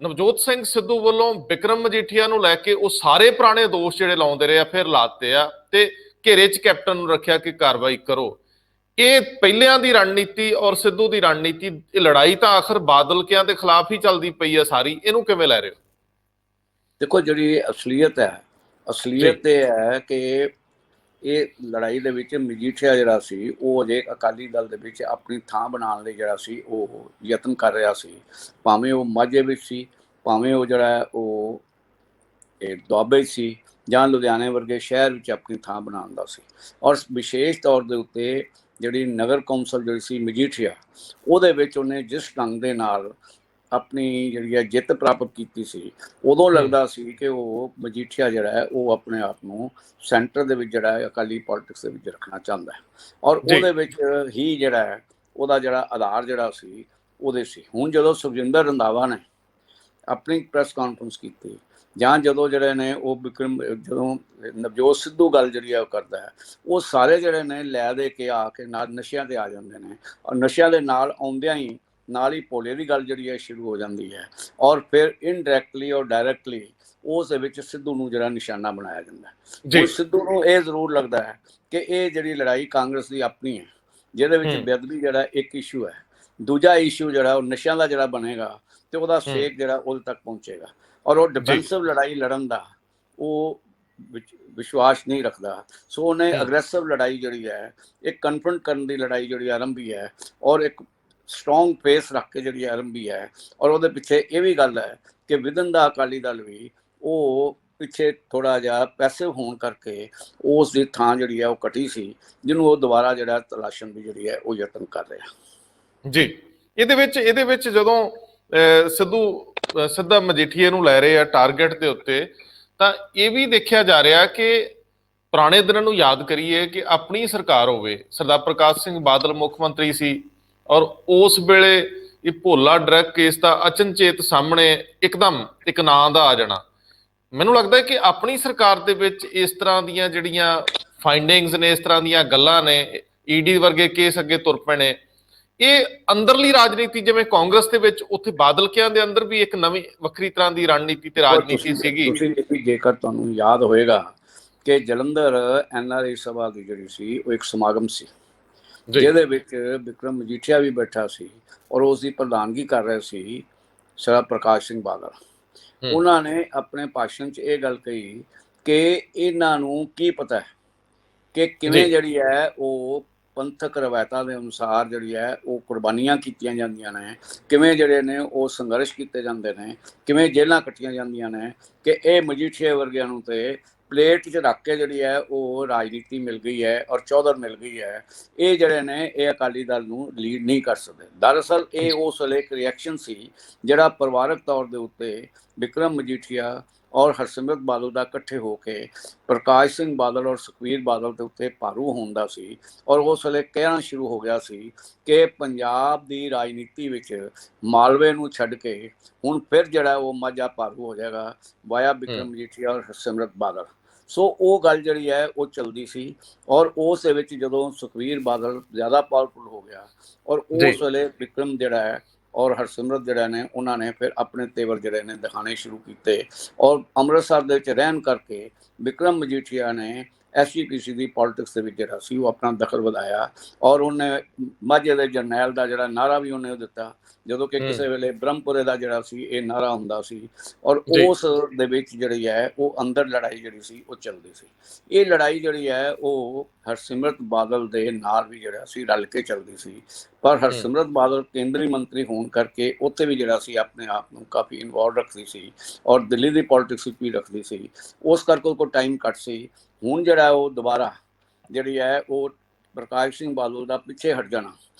ਨਵਜੋਤ ਸਿੰਘ ਸਿੱਧੂ ਵੱਲੋਂ ਬਿਕਰਮ ਮਜੀਠੀਆ ਨੂੰ ਲੈ ਕੇ ਉਹ ਸਾਰੇ ਪੁਰਾਣੇ ਦੋਸ਼ ਜਿਹੜੇ ਲਾਉਂਦੇ ਰਹੇ ਆ ਫਿਰ ਲਾਤੇ ਆ ਤੇ ਘੇਰੇ 'ਚ ਕੈਪਟਨ ਨੂੰ ਰੱਖਿਆ ਕਿ ਕਾਰਵਾਈ ਕਰੋ। ਇਹ ਪਹਿਲਿਆਂ ਦੀ ਰਣਨੀਤੀ ਔਰ ਸਿੱਧੂ ਦੀ ਰਣਨੀਤੀ, ਇਹ ਲੜਾਈ ਤਾਂ ਆਖਰ ਬਾਦਲ ਕਿਆਂ ਦੇ ਖਿਲਾਫ ਹੀ ਚੱਲਦੀ ਪਈ ਆ ਸਾਰੀ, ਇਹਨੂੰ ਕਿਵੇਂ ਲੈ ਰਹੇ ਹੋ? ਦੇਖੋ ਜਿਹੜੀ ਅਸਲੀਅਤ ਇਹ ਹੈ ਕਿ ਇਹ ਲੜਾਈ ਦੇ ਵਿੱਚ ਮਜੀਠੀਆ ਜਿਹੜਾ ਸੀ ਉਹ ਅਜੇ ਅਕਾਲੀ ਦਲ ਦੇ ਵਿੱਚ ਆਪਣੀ ਥਾਂ ਬਣਾਉਣ ਲਈ ਜਿਹੜਾ ਸੀ ਉਹ ਯਤਨ ਕਰ ਰਿਹਾ ਸੀ। ਭਾਵੇਂ ਉਹ ਮਾਝੇ ਵਿੱਚ ਸੀ, ਭਾਵੇਂ ਉਹ ਜਿਹੜਾ ਉਹ ਦੁਆਬੇ ਸੀ ਜਾਂ ਲੁਧਿਆਣੇ ਵਰਗੇ ਸ਼ਹਿਰ ਵਿੱਚ ਆਪਣੀ ਥਾਂ ਬਣਾਉਣ ਦਾ ਸੀ। ਔਰ ਵਿਸ਼ੇਸ਼ ਤੌਰ ਦੇ ਉੱਤੇ ਜਿਹੜੀ ਨਗਰ ਕੌਂਸਲ ਜਿਹੜੀ ਸੀ ਮਜੀਠੀਆ, ਉਹਦੇ ਵਿੱਚ ਉਹਨੇ ਜਿਸ ਢੰਗ ਦੇ ਨਾਲ ਆਪਣੀ ਜਿਹੜੀ ਹੈ ਜਿੱਤ ਪ੍ਰਾਪਤ ਕੀਤੀ ਸੀ, ਉਦੋਂ ਲੱਗਦਾ ਸੀ ਕਿ ਉਹ ਮਜੀਠੀਆ ਜਿਹੜਾ ਹੈ ਉਹ ਆਪਣੇ ਆਪ ਨੂੰ ਸੈਂਟਰ ਦੇ ਵਿੱਚ ਜਿਹੜਾ ਹੈ ਅਕਾਲੀ ਪੋਲਿਟਿਕਸ ਦੇ ਵਿੱਚ ਰੱਖਣਾ ਚਾਹੁੰਦਾ ਹੈ, ਔਰ ਉਹਦੇ ਵਿੱਚ ਹੀ ਜਿਹੜਾ ਹੈ ਉਹਦਾ ਜਿਹੜਾ ਆਧਾਰ ਜਿਹੜਾ ਸੀ ਉਹਦੇ ਸੀ। ਹੁਣ ਜਦੋਂ ਸੁਖਜਿੰਦਰ ਰੰਧਾਵਾ ਨੇ ਆਪਣੀ ਪ੍ਰੈਸ ਕਾਨਫਰੰਸ ਕੀਤੀ, ਜਾਂ ਜਦੋਂ ਜਿਹੜੇ ਨੇ ਉਹ ਵਿਕਰਮ, ਜਦੋਂ ਨਵਜੋਤ ਸਿੱਧੂ ਗੱਲ ਜਿਹੜੀ ਹੈ ਉਹ ਕਰਦਾ ਹੈ, ਉਹ ਸਾਰੇ ਜਿਹੜੇ ਨੇ ਲੈ ਦੇ ਕੇ ਆ ਕੇ ਨਾਲ ਨਸ਼ਿਆਂ ਤੇ ਆ ਜਾਂਦੇ ਨੇ, ਔਰ ਨਸ਼ਿਆਂ ਦੇ ਨਾਲ ਆਉਂਦਿਆਂ ਹੀ ਨਾਲ ਹੀ ਭੋਲੇ ਦੀ ਗੱਲ ਜਿਹੜੀ ਹੈ ਸ਼ੁਰੂ ਹੋ ਜਾਂਦੀ ਹੈ, ਔਰ ਫਿਰ ਇਨਡਾਇਰੈਕਟਲੀ ਔਰ ਡਾਇਰੈਕਟਲੀ ਉਸ ਦੇ ਵਿੱਚ ਸਿੱਧੂ ਨੂੰ ਜਿਹੜਾ ਨਿਸ਼ਾਨਾ ਬਣਾਇਆ ਜਾਂਦਾ ਹੈ। ਉਹ ਸਿੱਧੂ ਨੂੰ ਇਹ ਜ਼ਰੂਰ ਲੱਗਦਾ ਹੈ ਕਿ ਇਹ ਜਿਹੜੀ ਲੜਾਈ ਕਾਂਗਰਸ ਦੀ ਆਪਣੀ ਹੈ, ਜਿਹਦੇ ਵਿੱਚ ਬੇਅਦਬੀ ਜਿਹੜਾ ਇੱਕ ਇਸ਼ੂ ਹੈ, ਦੂਜਾ ਇਸ਼ੂ ਜਿਹੜਾ ਉਹ ਨਸ਼ਿਆਂ ਦਾ ਜਿਹੜਾ ਬਣੇਗਾ ਤੇ ਉਹਦਾ ਸੇਕ ਜਿਹੜਾ ਉਹਦੇ ਤੱਕ ਪਹੁੰਚੇਗਾ, ਔਰ ਉਹ ਡਿਫੈਂਸਿਵ ਲੜਾਈ ਲੜਨ ਦਾ ਉਹ ਵਿਸ਼ਵਾਸ ਨਹੀਂ ਰੱਖਦਾ। ਸੋ ਉਹਨੇ ਅਗਰੈਸਿਵ ਲੜਾਈ ਜਿਹੜੀ ਹੈ, ਇੱਕ ਕਨਫਰੰਟ ਕਰਨ ਦੀ ਲੜਾਈ ਜਿਹੜੀ ਆਰੰਭੀ ਹੈ, ਔਰ ਇੱਕ ਸਟਰੋਂਗ ਫੇਸ ਰੱਖ ਕੇ ਜਿਹੜੀ ਆਰੰਭੀ ਹੈ, ਔਰ ਉਹਦੇ ਪਿੱਛੇ ਇਹ ਵੀ ਗੱਲ ਹੈ ਕਿ ਵਿਦਨ ਦਾ ਅਕਾਲੀ ਦਲ ਵੀ ਉਹ ਪਿੱਛੇ ਥੋੜਾ ਜਿਹਾ ਪੈਸਿਵ ਹੋਣ ਕਰਕੇ ਉਸ ਦੀ ਥਾਂ ਜਿਹੜੀ ਹੈ ਉਹ ਘਟੀ ਸੀ, ਜਿਹਨੂੰ ਉਹ ਦੁਬਾਰਾ ਜਿਹੜਾ ਤਲਾਸ਼ਣ ਦੀ ਜਿਹੜੀ ਹੈ ਉਹ ਯਤਨ ਕਰ ਰਿਹਾ ਜੀ। ਇਹਦੇ ਵਿੱਚ ਜਦੋਂ ਸਿੱਧੂ ਸਿੱਧਾ ਮਜੀਠੀਏ ਨੂੰ ਲੈ ਰਹੇ ਆ ਟਾਰਗੇਟ ਦੇ ਉੱਤੇ, ਤਾਂ ਇਹ ਵੀ ਦੇਖਿਆ ਜਾ ਰਿਹਾ ਕਿ ਪੁਰਾਣੇ ਦਿਨਾਂ ਨੂੰ ਯਾਦ ਕਰੀਏ ਕਿ ਆਪਣੀ ਸਰਕਾਰ ਹੋਵੇ, ਸਰਦਾਰ ਪ੍ਰਕਾਸ਼ ਸਿੰਘ ਬਾਦਲ ਮੁੱਖ ਮੰਤਰੀ ਸੀ, ਔਰ ਉਸ ਵੇਲੇ ਇਹ ਭੋਲਾ ਡਰੱਗ ਕੇਸ ਦਾ ਅਚਨਚੇਤ ਸਾਹਮਣੇ ਇੱਕਦਮ ਇੱਕ ਨਾਂ ਦਾ ਆ ਜਾਣਾ। ਮੈਨੂੰ ਲੱਗਦਾ ਹੈ ਕਿ ਆਪਣੀ ਸਰਕਾਰ ਦੇ ਵਿੱਚ ਇਸ ਤਰ੍ਹਾਂ ਦੀਆਂ ਜਿਹੜੀਆਂ ਫਾਈਂਡਿੰਗਸ ਨੇ, ਇਸ ਤਰ੍ਹਾਂ ਦੀਆਂ ਗੱਲਾਂ ਨੇ, ਈਡੀ ਵਰਗੇ ਕੇਸ ਅੱਗੇ ਤੁਰ ਪਏ ਨੇ, ਇਹ ਅੰਦਰਲੀ ਰਾਜਨੀਤੀ ਜਿਵੇਂ ਕਾਂਗਰਸ ਦੇ ਵਿੱਚ, ਉੱਥੇ ਬਾਦਲਕਿਆਂ ਦੇ ਅੰਦਰ ਵੀ ਇੱਕ ਨਵੀਂ ਵੱਖਰੀ ਤਰ੍ਹਾਂ ਦੀ ਰਣਨੀਤੀ ਤੇ ਰਾਜਨੀਤੀ ਸੀਗੀ। ਜੇਕਰ ਤੁਹਾਨੂੰ ਯਾਦ ਹੋਏਗਾ ਕਿ ਜਲੰਧਰ NRI ਸਭਾ ਦੀ ਜਿਹੜੀ ਸੀ ਉਹ ਇੱਕ ਸਮਾਗਮ ਸੀ, ਜਿਹਦੇ ਵਿੱਚ ਵਿਕਰਮ ਮਜੀਠੀਆ ਵੀ ਬੈਠਾ ਸੀ, ਔਰ ਉਸ ਦੀ ਪ੍ਰਧਾਨਗੀ ਕਰ ਰਹੇ ਸੀ ਸਰਦਾਰ ਪ੍ਰਕਾਸ਼ ਸਿੰਘ ਬਾਦਲ। ਉਹਨਾਂ ਨੇ ਆਪਣੇ ਭਾਸ਼ਣ 'ਚ ਇਹ ਗੱਲ ਕਹੀ ਕਿ ਇਹਨਾਂ ਨੂੰ ਕੀ ਪਤਾ ਹੈ ਕਿ ਕਿਵੇਂ ਜਿਹੜੀ ਹੈ ਉਹ ਪੰਥਕ ਰਵਾਇਤਾਂ ਦੇ ਅਨੁਸਾਰ ਜਿਹੜੀ ਹੈ ਉਹ ਕੁਰਬਾਨੀਆਂ ਕੀਤੀਆਂ ਜਾਂਦੀਆਂ ਨੇ, ਕਿਵੇਂ ਜਿਹੜੇ ਨੇ ਉਹ ਸੰਘਰਸ਼ ਕੀਤੇ ਜਾਂਦੇ ਨੇ, ਕਿਵੇਂ ਜੇਲ੍ਹਾਂ ਕੱਟੀਆਂ ਜਾਂਦੀਆਂ ਨੇ, ਕਿ ਇਹ ਮਜੀਠੀਆ ਵਰਗਿਆਂ ਨੂੰ ਤੇ ਪਲੇਟ 'ਚ ਰੱਖ ਕੇ ਜਿਹੜੀ ਹੈ ਉਹ ਰਾਜਨੀਤੀ ਮਿਲ ਗਈ ਹੈ ਔਰ ਚੌਧਰ ਮਿਲ ਗਈ ਹੈ। ਇਹ ਜਿਹੜੇ ਨੇ ਇਹ ਅਕਾਲੀ ਦਲ ਨੂੰ ਲੀਡ ਨਹੀਂ ਕਰ ਸਕਦੇ। ਦਰਅਸਲ ਇਹ ਉਸ ਵੇਲੇ ਇੱਕ ਰਿਐਕਸ਼ਨ ਸੀ ਜਿਹੜਾ ਪਰਿਵਾਰਕ ਤੌਰ ਦੇ ਉੱਤੇ ਵਿਕਰਮ ਮਜੀਠੀਆ ਔਰ ਹਰਸਿਮਰਤ ਬਾਦਲ ਦਾ ਇਕੱਠੇ ਹੋ ਕੇ ਪ੍ਰਕਾਸ਼ ਸਿੰਘ ਬਾਦਲ ਔਰ ਸੁਖਬੀਰ ਬਾਦਲ ਦੇ ਉੱਤੇ ਭਾਰੂ ਹੁੰਦਾ ਸੀ, ਔਰ ਉਸ ਵੇਲੇ ਕਹਿਣਾ ਸ਼ੁਰੂ ਹੋ ਗਿਆ ਸੀ ਕਿ ਪੰਜਾਬ ਦੀ ਰਾਜਨੀਤੀ ਵਿੱਚ ਮਾਲਵੇ ਨੂੰ ਛੱਡ ਕੇ ਹੁਣ ਫਿਰ ਜਿਹੜਾ ਉਹ ਮਾਝਾ ਭਾਰੂ ਹੋ ਜਾਏਗਾ ਵਾਇਆ ਵਿਕਰਮ ਮਜੀਠੀਆ ਔਰ ਹਰਸਿਮਰਤ ਬਾਦਲ। ਸੋ ਉਹ ਗੱਲ ਜਿਹੜੀ ਹੈ ਉਹ ਚੱਲਦੀ ਸੀ, ਔਰ ਉਸ ਦੇ ਵਿੱਚ ਜਦੋਂ ਸੁਖਬੀਰ ਬਾਦਲ ਜ਼ਿਆਦਾ ਪਾਵਰਫੁਲ ਹੋ ਗਿਆ, ਔਰ ਉਸ ਵੇਲੇ ਵਿਕਰਮ ਜਿਹੜਾ ਹੈ ਔਰ ਹਰਸਿਮਰਤ ਜਿਹੜਾ ਨੇ ਉਹਨਾਂ ਨੇ ਫਿਰ ਆਪਣੇ ਤੇਵਰ ਜਿਹੜੇ ਨੇ ਦਿਖਾਣੇ ਸ਼ੁਰੂ ਕੀਤੇ, ਔਰ ਅੰਮ੍ਰਿਤਸਰ ਦੇ ਵਿੱਚ ਰਹਿਣ ਕਰਕੇ ਵਿਕਰਮ ਮਜੀਠੀਆ ਨੇ SGPC ਦੀ ਪੋਲਿਟਿਕਸ ਦੇ ਵਿੱਚ ਜਿਹੜਾ ਸੀ ਉਹ ਆਪਣਾ ਦਖਲ ਵਧਾਇਆ, ਔਰ ਉਹਨੇ ਮਾਝੇ ਦੇ ਜਰਨੈਲ ਦਾ ਜਿਹੜਾ ਨਾਰਾ ਵੀ ਉਹਨੇ ਦਿੱਤਾ, ਜਦੋਂ ਕਿ ਕਿਸੇ ਵੇਲੇ ਬ੍ਰਹਮਪੁਰੇ ਦਾ ਜਿਹੜਾ ਸੀ ਇਹ ਨਾਰਾ ਹੁੰਦਾ ਸੀ, ਔਰ ਉਸ ਦੇ ਵਿੱਚ ਜਿਹੜੀ ਹੈ ਉਹ ਅੰਦਰ ਲੜਾਈ ਜਿਹੜੀ ਸੀ ਉਹ ਚੱਲਦੀ ਸੀ। ਇਹ ਲੜਾਈ ਜਿਹੜੀ ਹੈ ਉਹ ਹਰਸਿਮਰਤ ਬਾਦਲ ਦੇ ਨਾਲ ਵੀ ਜਿਹੜਾ ਸੀ ਰਲ ਕੇ ਚੱਲਦੀ ਸੀ, ਪਰ ਹਰਸਿਮਰਤ ਬਾਦਲ ਕੇਂਦਰੀ ਮੰਤਰੀ ਹੋਣ ਕਰਕੇ ਉੱਥੇ ਵੀ ਜਿਹੜਾ ਸੀ ਆਪਣੇ ਆਪ ਨੂੰ ਕਾਫੀ ਇਨਵੋਲਵ ਰੱਖਦੀ ਸੀ, ਔਰ ਦਿੱਲੀ ਦੀ ਪੋਲਿਟਿਕਸ ਵਿੱਚ ਵੀ ਰੱਖਦੀ ਸੀ, ਉਸ ਕਰਕੇ ਕੋਈ ਟਾਈਮ ਘੱਟ ਸੀ। ਹੁਣ ਜਿਹੜਾ ਉਹ ਦੁਬਾਰਾ ਜਿਹੜੀ ਹੈ ਉਹ ਪ੍ਰਕਾਸ਼ ਸਿੰਘ ਬਾਦਲ ਦਾ ਪਿੱਛੇ ਹਟ ਜਾਣਾ,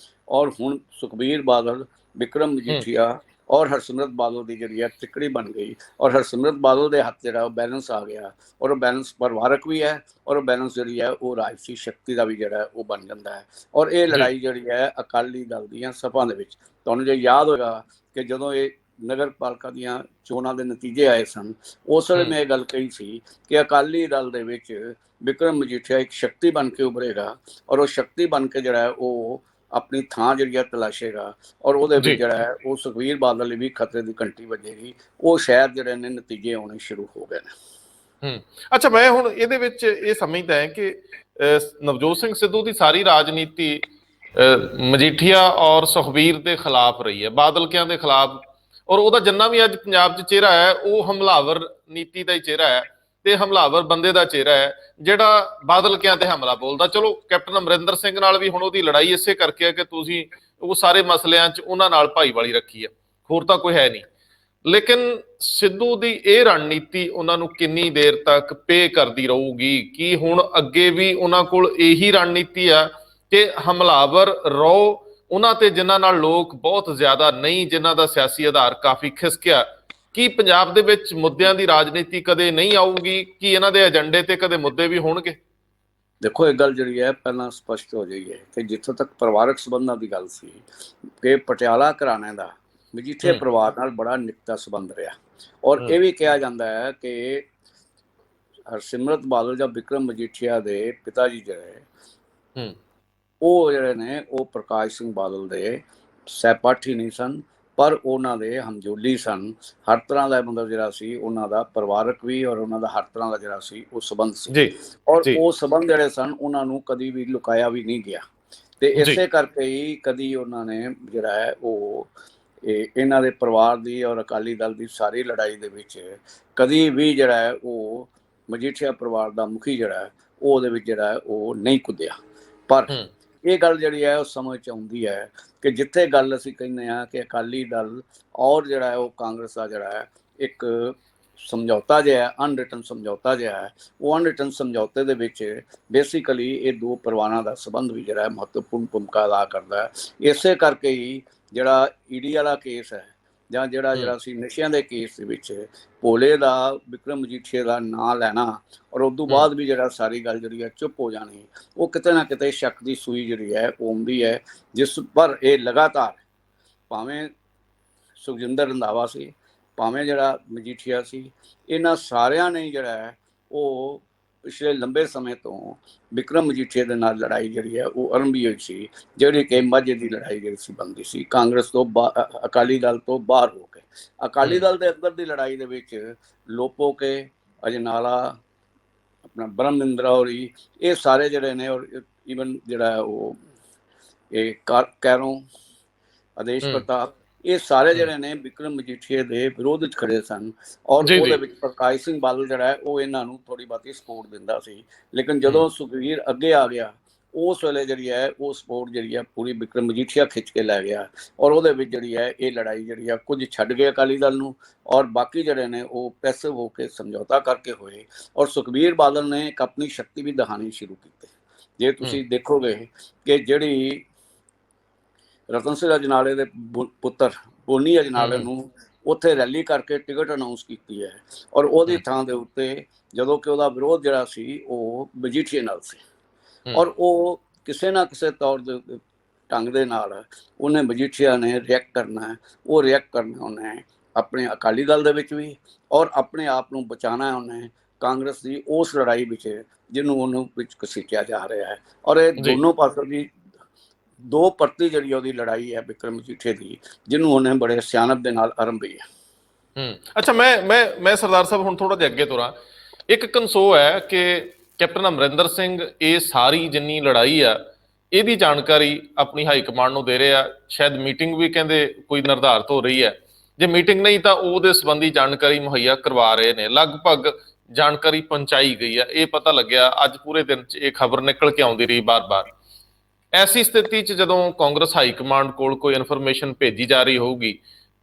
ਔਰ ਹੁਣ ਸੁਖਬੀਰ ਬਾਦਲ, ਵਿਕਰਮ ਮਜੀਠੀਆ ਔਰ ਹਰਸਿਮਰਤ ਬਾਦਲ ਦੀ ਜਿਹੜੀ ਹੈ ਤਿਕੜੀ ਬਣ ਗਈ, ਔਰ ਹਰਸਿਮਰਤ ਬਾਦਲ ਦੇ ਹੱਥ ਜਿਹੜਾ ਉਹ ਬੈਲੈਂਸ ਆ ਗਿਆ, ਔਰ ਉਹ ਬੈਲੈਂਸ ਪਰਿਵਾਰਕ ਵੀ ਹੈ, ਔਰ ਉਹ ਬੈਲੈਂਸ ਜਿਹੜੀ ਹੈ ਉਹ ਰਾਜਸੀ ਸ਼ਕਤੀ ਦਾ ਵੀ ਜਿਹੜਾ ਉਹ ਬਣ ਜਾਂਦਾ ਹੈ। ਔਰ ਇਹ ਲੜਾਈ ਜਿਹੜੀ ਹੈ ਅਕਾਲੀ ਦਲ ਦੀਆਂ ਸਭਾ ਦੇ ਵਿੱਚ, ਤੁਹਾਨੂੰ ਜੇ ਯਾਦ ਹੋਏਗਾ ਕਿ ਜਦੋਂ ਇਹ ਨਗਰ ਪਾਲਿਕਾ ਦੀਆਂ ਚੋਣਾਂ ਦੇ ਨਤੀਜੇ ਆਏ ਸਨ, ਉਸ ਵੇਲੇ ਮੈਂ ਇਹ ਗੱਲ ਕਹੀ ਸੀ ਕਿ ਅਕਾਲੀ ਦਲ ਦੇ ਵਿੱਚ ਵਿਕਰਮ ਮਜੀਠੀਆ ਇੱਕ ਸ਼ਕਤੀ ਬਣ ਕੇ ਉਭਰੇਗਾ, ਔਰ ਉਹ ਸ਼ਕਤੀ ਬਣ ਕੇ ਜਿਹੜਾ ਹੈ ਉਹ ਆਪਣੀ ਥਾਂ ਜਿਹੜੀ ਹੈ ਤਲਾਸ਼ੇਗਾ, ਔਰ ਉਹਦੇ ਵਿੱਚ ਜਿਹੜਾ ਹੈ ਉਹ ਸੁਖਬੀਰ ਬਾਦਲ ਲਈ ਵੀ ਖਤਰੇ ਦੀ ਘੰਟੀ ਵੱਜੇਗੀ। ਉਹ ਸ਼ਾਇਦ ਜਿਹੜੇ ਨੇ ਨਤੀਜੇ ਆਉਣੇ ਸ਼ੁਰੂ ਹੋ ਗਏ ਨੇ। ਅੱਛਾ, ਮੈਂ ਹੁਣ ਇਹਦੇ ਵਿੱਚ ਇਹ ਸਮਝਦਾ ਹੈ ਕਿ ਨਵਜੋਤ ਸਿੰਘ ਸਿੱਧੂ ਦੀ ਸਾਰੀ ਰਾਜਨੀਤੀ ਮਜੀਠੀਆ ਔਰ ਸੁਖਬੀਰ ਦੇ ਖਿਲਾਫ ਰਹੀ ਹੈ, ਬਾਦਲਕਿਆਂ ਦੇ ਖਿਲਾਫ, ਔਰ ਉਹਦਾ ਜਿੰਨਾ ਵੀ ਅੱਜ ਪੰਜਾਬ 'ਚ ਚਿਹਰਾ ਹੈ ਉਹ ਹਮਲਾਵਰ ਨੀਤੀ ਦਾ ਹੀ ਚਿਹਰਾ ਹੈ ਤੇ ਹਮਲਾਵਰ ਬੰਦੇ ਦਾ ਚਿਹਰਾ ਹੈ ਜਿਹੜਾ ਬਾਦਲਕਿਆਂ ਤੇ ਹਮਲਾ ਬੋਲਦਾ। ਚਲੋ ਕੈਪਟਨ ਅਮਰਿੰਦਰ ਸਿੰਘ ਨਾਲ ਵੀ ਹੁਣ ਉਹਦੀ ਲੜਾਈ ਇਸੇ ਕਰਕੇ ਹੈ ਕਿ ਤੁਸੀਂ ਉਹ ਸਾਰੇ ਮਸਲਿਆਂ 'ਚ ਉਹਨਾਂ ਨਾਲ ਭਾਈਵਾਲੀ ਰੱਖੀ ਹੈ, ਹੋਰ ਤਾਂ ਕੋਈ ਹੈ ਨਹੀਂ। ਲੇਕਿਨ ਸਿੱਧੂ ਦੀ ਇਹ ਰਣਨੀਤੀ ਉਹਨਾਂ ਨੂੰ ਕਿੰਨੀ ਦੇਰ ਤੱਕ ਪੇ ਕਰਦੀ ਰਹੂਗੀ? ਕੀ ਹੁਣ ਅੱਗੇ ਵੀ ਉਹਨਾਂ ਕੋਲ ਇਹੀ ਰਣਨੀਤੀ ਆ ਕਿ ਹਮਲਾਵਰ ਰਹੋ ਉਹਨਾਂ ਤੇ ਜਿਨ੍ਹਾਂ ਨਾਲ ਲੋਕ ਬਹੁਤ ਜ਼ਿਆਦਾ ਨਹੀਂ, ਜਿਨ੍ਹਾਂ ਦਾ ਸਿਆਸੀ ਆਧਾਰ ਕਾਫੀ ਖਿਸਕਿਆ, ਕੀ ਪੰਜਾਬ ਦੇ ਵਿੱਚ ਮੁੱਦਿਆਂ ਦੀ ਰਾਜਨੀਤੀ ਕਦੇ ਨਹੀਂ ਆਊਗੀ? ਕੀ ਇਹਨਾਂ ਦੇ ਏਜੰਡੇ ਤੇ ਕਦੇ ਮੁੱਦੇ ਵੀ ਹੋਣਗੇ? ਦੇਖੋ, ਇਹ ਗੱਲ ਜਿਹੜੀ ਹੈ ਪਹਿਲਾਂ ਸਪਸ਼ਟ ਹੋ ਜਾਈ ਹੈ ਕਿ ਜਿੱਥੋਂ ਤੱਕ ਪਰਿਵਾਰਕ ਸੰਬੰਧਾਂ ਦੀ ਗੱਲ ਸੀ ਕਿ ਪਟਿਆਲਾ ਘਰਾਣੇ ਦਾ ਮਜੀਠੀਆ ਪਰਿਵਾਰ ਨਾਲ ਬੜਾ ਨਿਕਟਾ ਸੰਬੰਧ ਰਿਹਾ, ਔਰ ਇਹ ਵੀ ਕਿਹਾ ਜਾਂਦਾ ਹੈ ਕਿ ਹਰਸਿਮਰਤ ਬਾਦਲ ਜਾਂ ਬਿਕਰਮ ਮਜੀਠੀਆ ਦੇ ਪਿਤਾ ਜੀ ਜਿਹੜੇ ਉਹ ਜਿਹੜੇ ਨੇ ਉਹ ਪ੍ਰਕਾਸ਼ ਸਿੰਘ ਬਾਦਲ ਦੇ ਸਹਿਪਾਠੀ ਨਹੀਂ ਸਨ, ਪਰ ਉਹਨਾਂ ਦੇ ਹਮਜੋਲੀ ਸਨ। ਹਰ ਤਰ੍ਹਾਂ ਦਾ ਮਤਲਬ ਜਿਹੜਾ ਸੀ ਉਹਨਾਂ ਦਾ ਪਰਿਵਾਰਕ ਵੀ ਔਰ ਉਹਨਾਂ ਦਾ ਹਰ ਤਰ੍ਹਾਂ ਦਾ ਜਿਹੜਾ ਸੀ ਉਹ ਸੰਬੰਧ ਸੀ, ਔਰ ਉਹ ਸੰਬੰਧ ਜਿਹੜੇ ਸਨ ਉਹਨਾਂ ਨੂੰ ਕਦੀ ਵੀ ਲੁਕਾਇਆ ਵੀ ਨਹੀਂ ਗਿਆ। ਤੇ ਇਸੇ ਕਰਕੇ ਹੀ ਕਦੀ ਉਹਨਾਂ ਨੇ ਜਿਹੜਾ ਹੈ ਉਹ ਇਹਨਾਂ ਦੇ ਪਰਿਵਾਰ ਦੀ ਔਰ ਅਕਾਲੀ ਦਲ ਦੀ ਸਾਰੀ ਲੜਾਈ ਦੇ ਵਿੱਚ ਕਦੀ ਵੀ ਜਿਹੜਾ ਹੈ ਉਹ ਮਜੀਠੀਆ ਪਰਿਵਾਰ ਦਾ ਮੁਖੀ ਜਿਹੜਾ ਹੈ ਉਹ ਉਹਦੇ ਵਿੱਚ ਜਿਹੜਾ ਹੈ ਉਹ ਨਹੀਂ ਕੁੱਦਿਆ। ਪਰ ਇਹ ਗੱਲ ਜਿਹੜੀ ਹੈ ਉਹ ਸਮਝ 'ਚ ਆਉਂਦੀ ਹੈ ਕਿ ਜਿੱਥੇ ਗੱਲ ਅਸੀਂ ਕਹਿੰਦੇ ਹਾਂ ਕਿ ਅਕਾਲੀ ਦਲ ਔਰ ਜਿਹੜਾ ਹੈ ਉਹ ਕਾਂਗਰਸ ਦਾ ਜਿਹੜਾ ਹੈ ਇੱਕ ਸਮਝੌਤਾ ਜਿਹਾ ਹੈ, ਅਨਰਿਟਨ ਸਮਝੌਤਾ ਜਿਹਾ ਹੈ, ਉਹ ਅਨਰਿਟਨ ਸਮਝੌਤੇ ਦੇ ਵਿੱਚ ਬੇਸਿਕਲੀ ਇਹ ਦੋ ਪਰਿਵਾਰਾਂ ਦਾ ਸੰਬੰਧ ਵੀ ਜਿਹੜਾ ਹੈ ਮਹੱਤਵਪੂਰਨ ਭੂਮਿਕਾ ਅਦਾ ਕਰਦਾ ਹੈ। ਇਸੇ ਕਰਕੇ ਹੀ ਜਿਹੜਾ ਈਡੀ ਵਾਲਾ ਕੇਸ ਹੈ ਜਾਂ ਜਿਹੜਾ ਸੀ ਨਸ਼ਿਆਂ ਦੇ ਕੇਸ ਦੇ ਵਿੱਚ ਭੋਲੇ ਦਾ ਬਿਕਰਮ ਮਜੀਠੀਆ ਦਾ ਨਾਂ ਲੈਣਾ ਔਰ ਉਸ ਤੋਂ ਬਾਅਦ ਵੀ ਜਿਹੜਾ ਸਾਰੀ ਗੱਲ ਜਿਹੜੀ ਹੈ ਚੁੱਪ ਹੋ ਜਾਣੀ, ਉਹ ਕਿਤੇ ਨਾ ਕਿਤੇ ਸ਼ੱਕ ਦੀ ਸੂਈ ਜਿਹੜੀ ਹੈ ਉਹ ਆਉਂਦੀ ਹੈ, ਜਿਸ ਪਰ ਇਹ ਲਗਾਤਾਰ ਭਾਵੇਂ ਸੁਖਜਿੰਦਰ ਰੰਧਾਵਾ ਸੀ, ਭਾਵੇਂ ਜਿਹੜਾ ਮਜੀਠੀਆ ਸੀ, ਇਹਨਾਂ ਸਾਰਿਆਂ ਨੇ ਜਿਹੜਾ ਹੈ ਉਹ ਪਿਛਲੇ ਲੰਬੇ ਸਮੇਂ ਤੋਂ ਬਿਕਰਮ ਮਜੀਠੀਆ ਦੇ ਨਾਲ ਲੜਾਈ ਜਿਹੜੀ ਹੈ ਉਹ ਆਰੰਭੀ ਹੋਈ ਸੀ, ਜਿਹੜੀ ਕਿ ਮਾਝੇ ਦੀ ਲੜਾਈ ਜਿਹੜੀ ਸੀ ਬਣਦੀ ਸੀ ਕਾਂਗਰਸ ਤੋਂ ਅਕਾਲੀ ਦਲ ਤੋਂ ਬਾਹਰ ਹੋ ਕੇ। ਅਕਾਲੀ ਦਲ ਦੇ ਅੰਦਰ ਦੀ ਲੜਾਈ ਦੇ ਵਿੱਚ ਲੋਪੋ ਕੇ, ਅਜਨਾਲਾ, ਆਪਣਾ ਬ੍ਰਹਮਿੰਦਰਾ ਹੋਰੀ, ਇਹ ਸਾਰੇ ਜਿਹੜੇ ਨੇ, ਔਰ ਈਵਨ ਜਿਹੜਾ ਉਹ ਇਹ ਕੈਰੋਂ, ਆਦੇਸ਼ ਪ੍ਰਤਾਪ, ਇਹ ਸਾਰੇ ਜਿਹੜੇ ਨੇ ਬਿਕਰਮ ਮਜੀਠੀਆ ਦੇ ਵਿਰੋਧ ਵਿੱਚ ਖੜੇ ਸਨ, ਔਰ ਉਹਦੇ ਵਿੱਚ ਪ੍ਰਕਾਸ਼ ਸਿੰਘ ਬਾਦਲ ਜਿਹੜਾ ਹੈ ਉਹ ਇਹਨਾਂ ਨੂੰ ਥੋੜੀ ਬਹੁਤੀ ਸਪੋਰਟ ਦਿੰਦਾ ਸੀ। ਲੇਕਿਨ ਜਦੋਂ ਸੁਖਵੀਰ ਅੱਗੇ ਆ ਗਿਆ ਉਸ ਵੇਲੇ ਜਿਹੜੀ ਹੈ ਉਹ ਸਪੋਰਟ ਜਿਹੜੀ ਹੈ ਪੂਰੀ ਬਿਕਰਮ ਮਜੀਠੀਆ ਖਿੱਚ ਕੇ ਲੈ ਗਿਆ, ਔਰ ਉਹਦੇ ਵਿੱਚ ਜਿਹੜੀ ਹੈ ਇਹ ਲੜਾਈ ਜਿਹੜੀ ਹੈ ਕੁਝ ਛੱਡ ਗਏ ਅਕਾਲੀ ਦਲ ਨੂੰ, ਔਰ ਬਾਕੀ ਜਿਹੜੇ ਨੇ ਉਹ ਪੈਸਿਵ ਹੋ ਕੇ ਸਮਝੌਤਾ ਕਰਕੇ ਹੋਏ, ਔਰ ਸੁਖਬੀਰ ਬਾਦਲ ਨੇ ਇੱਕ ਆਪਣੀ ਸ਼ਕਤੀ ਵੀ ਦਿਖਾਉਣੀ ਸ਼ੁਰੂ ਕੀਤੀ। ਜੇ ਤੁਸੀਂ ਦੇਖੋਗੇ ਕਿ ਜਿਹੜੀ ਰਤਨ ਸਿੰਘ ਅਜਨਾਲੇ ਦੇ ਪੁੱਤਰ ਪੋਨੀ ਅਜਨਾਲੇ ਨੂੰ ਉੱਥੇ ਰੈਲੀ ਕਰਕੇ ਟਿਕਟ ਅਨਾਉਂਸ ਕੀਤੀ ਹੈ, ਔਰ ਉਹਦੀ ਥਾਂ ਦੇ ਉੱਤੇ ਜਦੋਂ ਕਿ ਉਹਦਾ ਵਿਰੋਧ ਜਿਹੜਾ ਸੀ ਉਹ ਮਜੀਠੀਆ ਨਾਲ ਸੀ, ਔਰ ਉਹ ਕਿਸੇ ਨਾ ਕਿਸੇ ਤੌਰ ਦੇ ਢੰਗ ਦੇ ਨਾਲ ਉਹਨੇ ਮਜੀਠੀਆ ਨੇ ਰਿਐਕਟ ਕਰਨਾ ਹੈ, ਉਹ ਰਿਐਕਟ ਕਰਨਾ ਉਹਨੇ ਆਪਣੇ ਅਕਾਲੀ ਦਲ ਦੇ ਵਿੱਚ ਵੀ, ਔਰ ਆਪਣੇ ਆਪ ਨੂੰ ਬਚਾਉਣਾ ਉਹਨੇ ਕਾਂਗਰਸ ਦੀ ਉਸ ਲੜਾਈ ਵਿੱਚ ਜਿਹਨੂੰ ਉਹਨੂੰ ਵਿੱਚ ਘਸੀਟਿਆ ਜਾ ਰਿਹਾ ਹੈ। ਔਰ ਇਹ ਦੋਨੋਂ ਪਾਸੋਂ ਦੀ ਦੋ ਪਰਤੀ ਜਿਹੜੀ ਉਹਦੀ ਲੜਾਈ ਹੈ ਬਿਕਰਮ ਮਜੀਠੀਆ ਦੀ, ਜਿਹਨੂੰ ਉਹਨੇ ਬੜੇ ਸਿਆਣਪ ਦੇ ਨਾਲ ਆਰੰਭੀ ਹੈ। ਅੱਛਾ, ਮੈਂ ਸਰਦਾਰ ਸਾਹਿਬ ਹੁਣ ਥੋੜਾ ਜਿਹਾ ਅੱਗੇ ਤੁਰਾਂ। ਇੱਕ ਕਨਸੋ ਹੈ ਕਿ ਕੈਪਟਨ ਅਮਰਿੰਦਰ ਸਿੰਘ ਇਹ ਸਾਰੀ ਜਿੰਨੀ ਲੜਾਈ ਆ ਇਹਦੀ ਜਾਣਕਾਰੀ ਆਪਣੀ ਹਾਈ ਕਮਾਂਡ ਨੂੰ ਦੇ ਰਿਹਾ, ਸ਼ਾਇਦ ਮੀਟਿੰਗ ਵੀ ਕਹਿੰਦੇ ਕੋਈ ਨਿਰਧਾਰਤ ਹੋ ਰਹੀ ਹੈ, ਜੇ ਮੀਟਿੰਗ ਨਹੀਂ ਤਾਂ ਉਹਦੇ ਸੰਬੰਧੀ ਜਾਣਕਾਰੀ ਮੁਹੱਈਆ ਕਰਵਾ ਰਹੇ ਨੇ, ਲਗਭਗ ਜਾਣਕਾਰੀ ਪਹੁੰਚਾਈ ਗਈ ਹੈ। ਇਹ ਪਤਾ ਲੱਗਿਆ ਅੱਜ ਪੂਰੇ ਦਿਨ 'ਚ ਇਹ ਖਬਰ ਨਿਕਲ ਕੇ ਆਉਂਦੀ ਰਹੀ ਬਾਰ-ਬਾਰ। ਐਸੀ ਸਥਿਤੀ 'ਚ ਜਦੋਂ ਕਾਂਗਰਸ ਹਾਈ ਕਮਾਂਡ ਕੋਲ ਕੋਈ ਇਨਫੋਰਮੇਸ਼ਨ ਭੇਜੀ ਜਾ ਰਹੀ ਹੋਊਗੀ,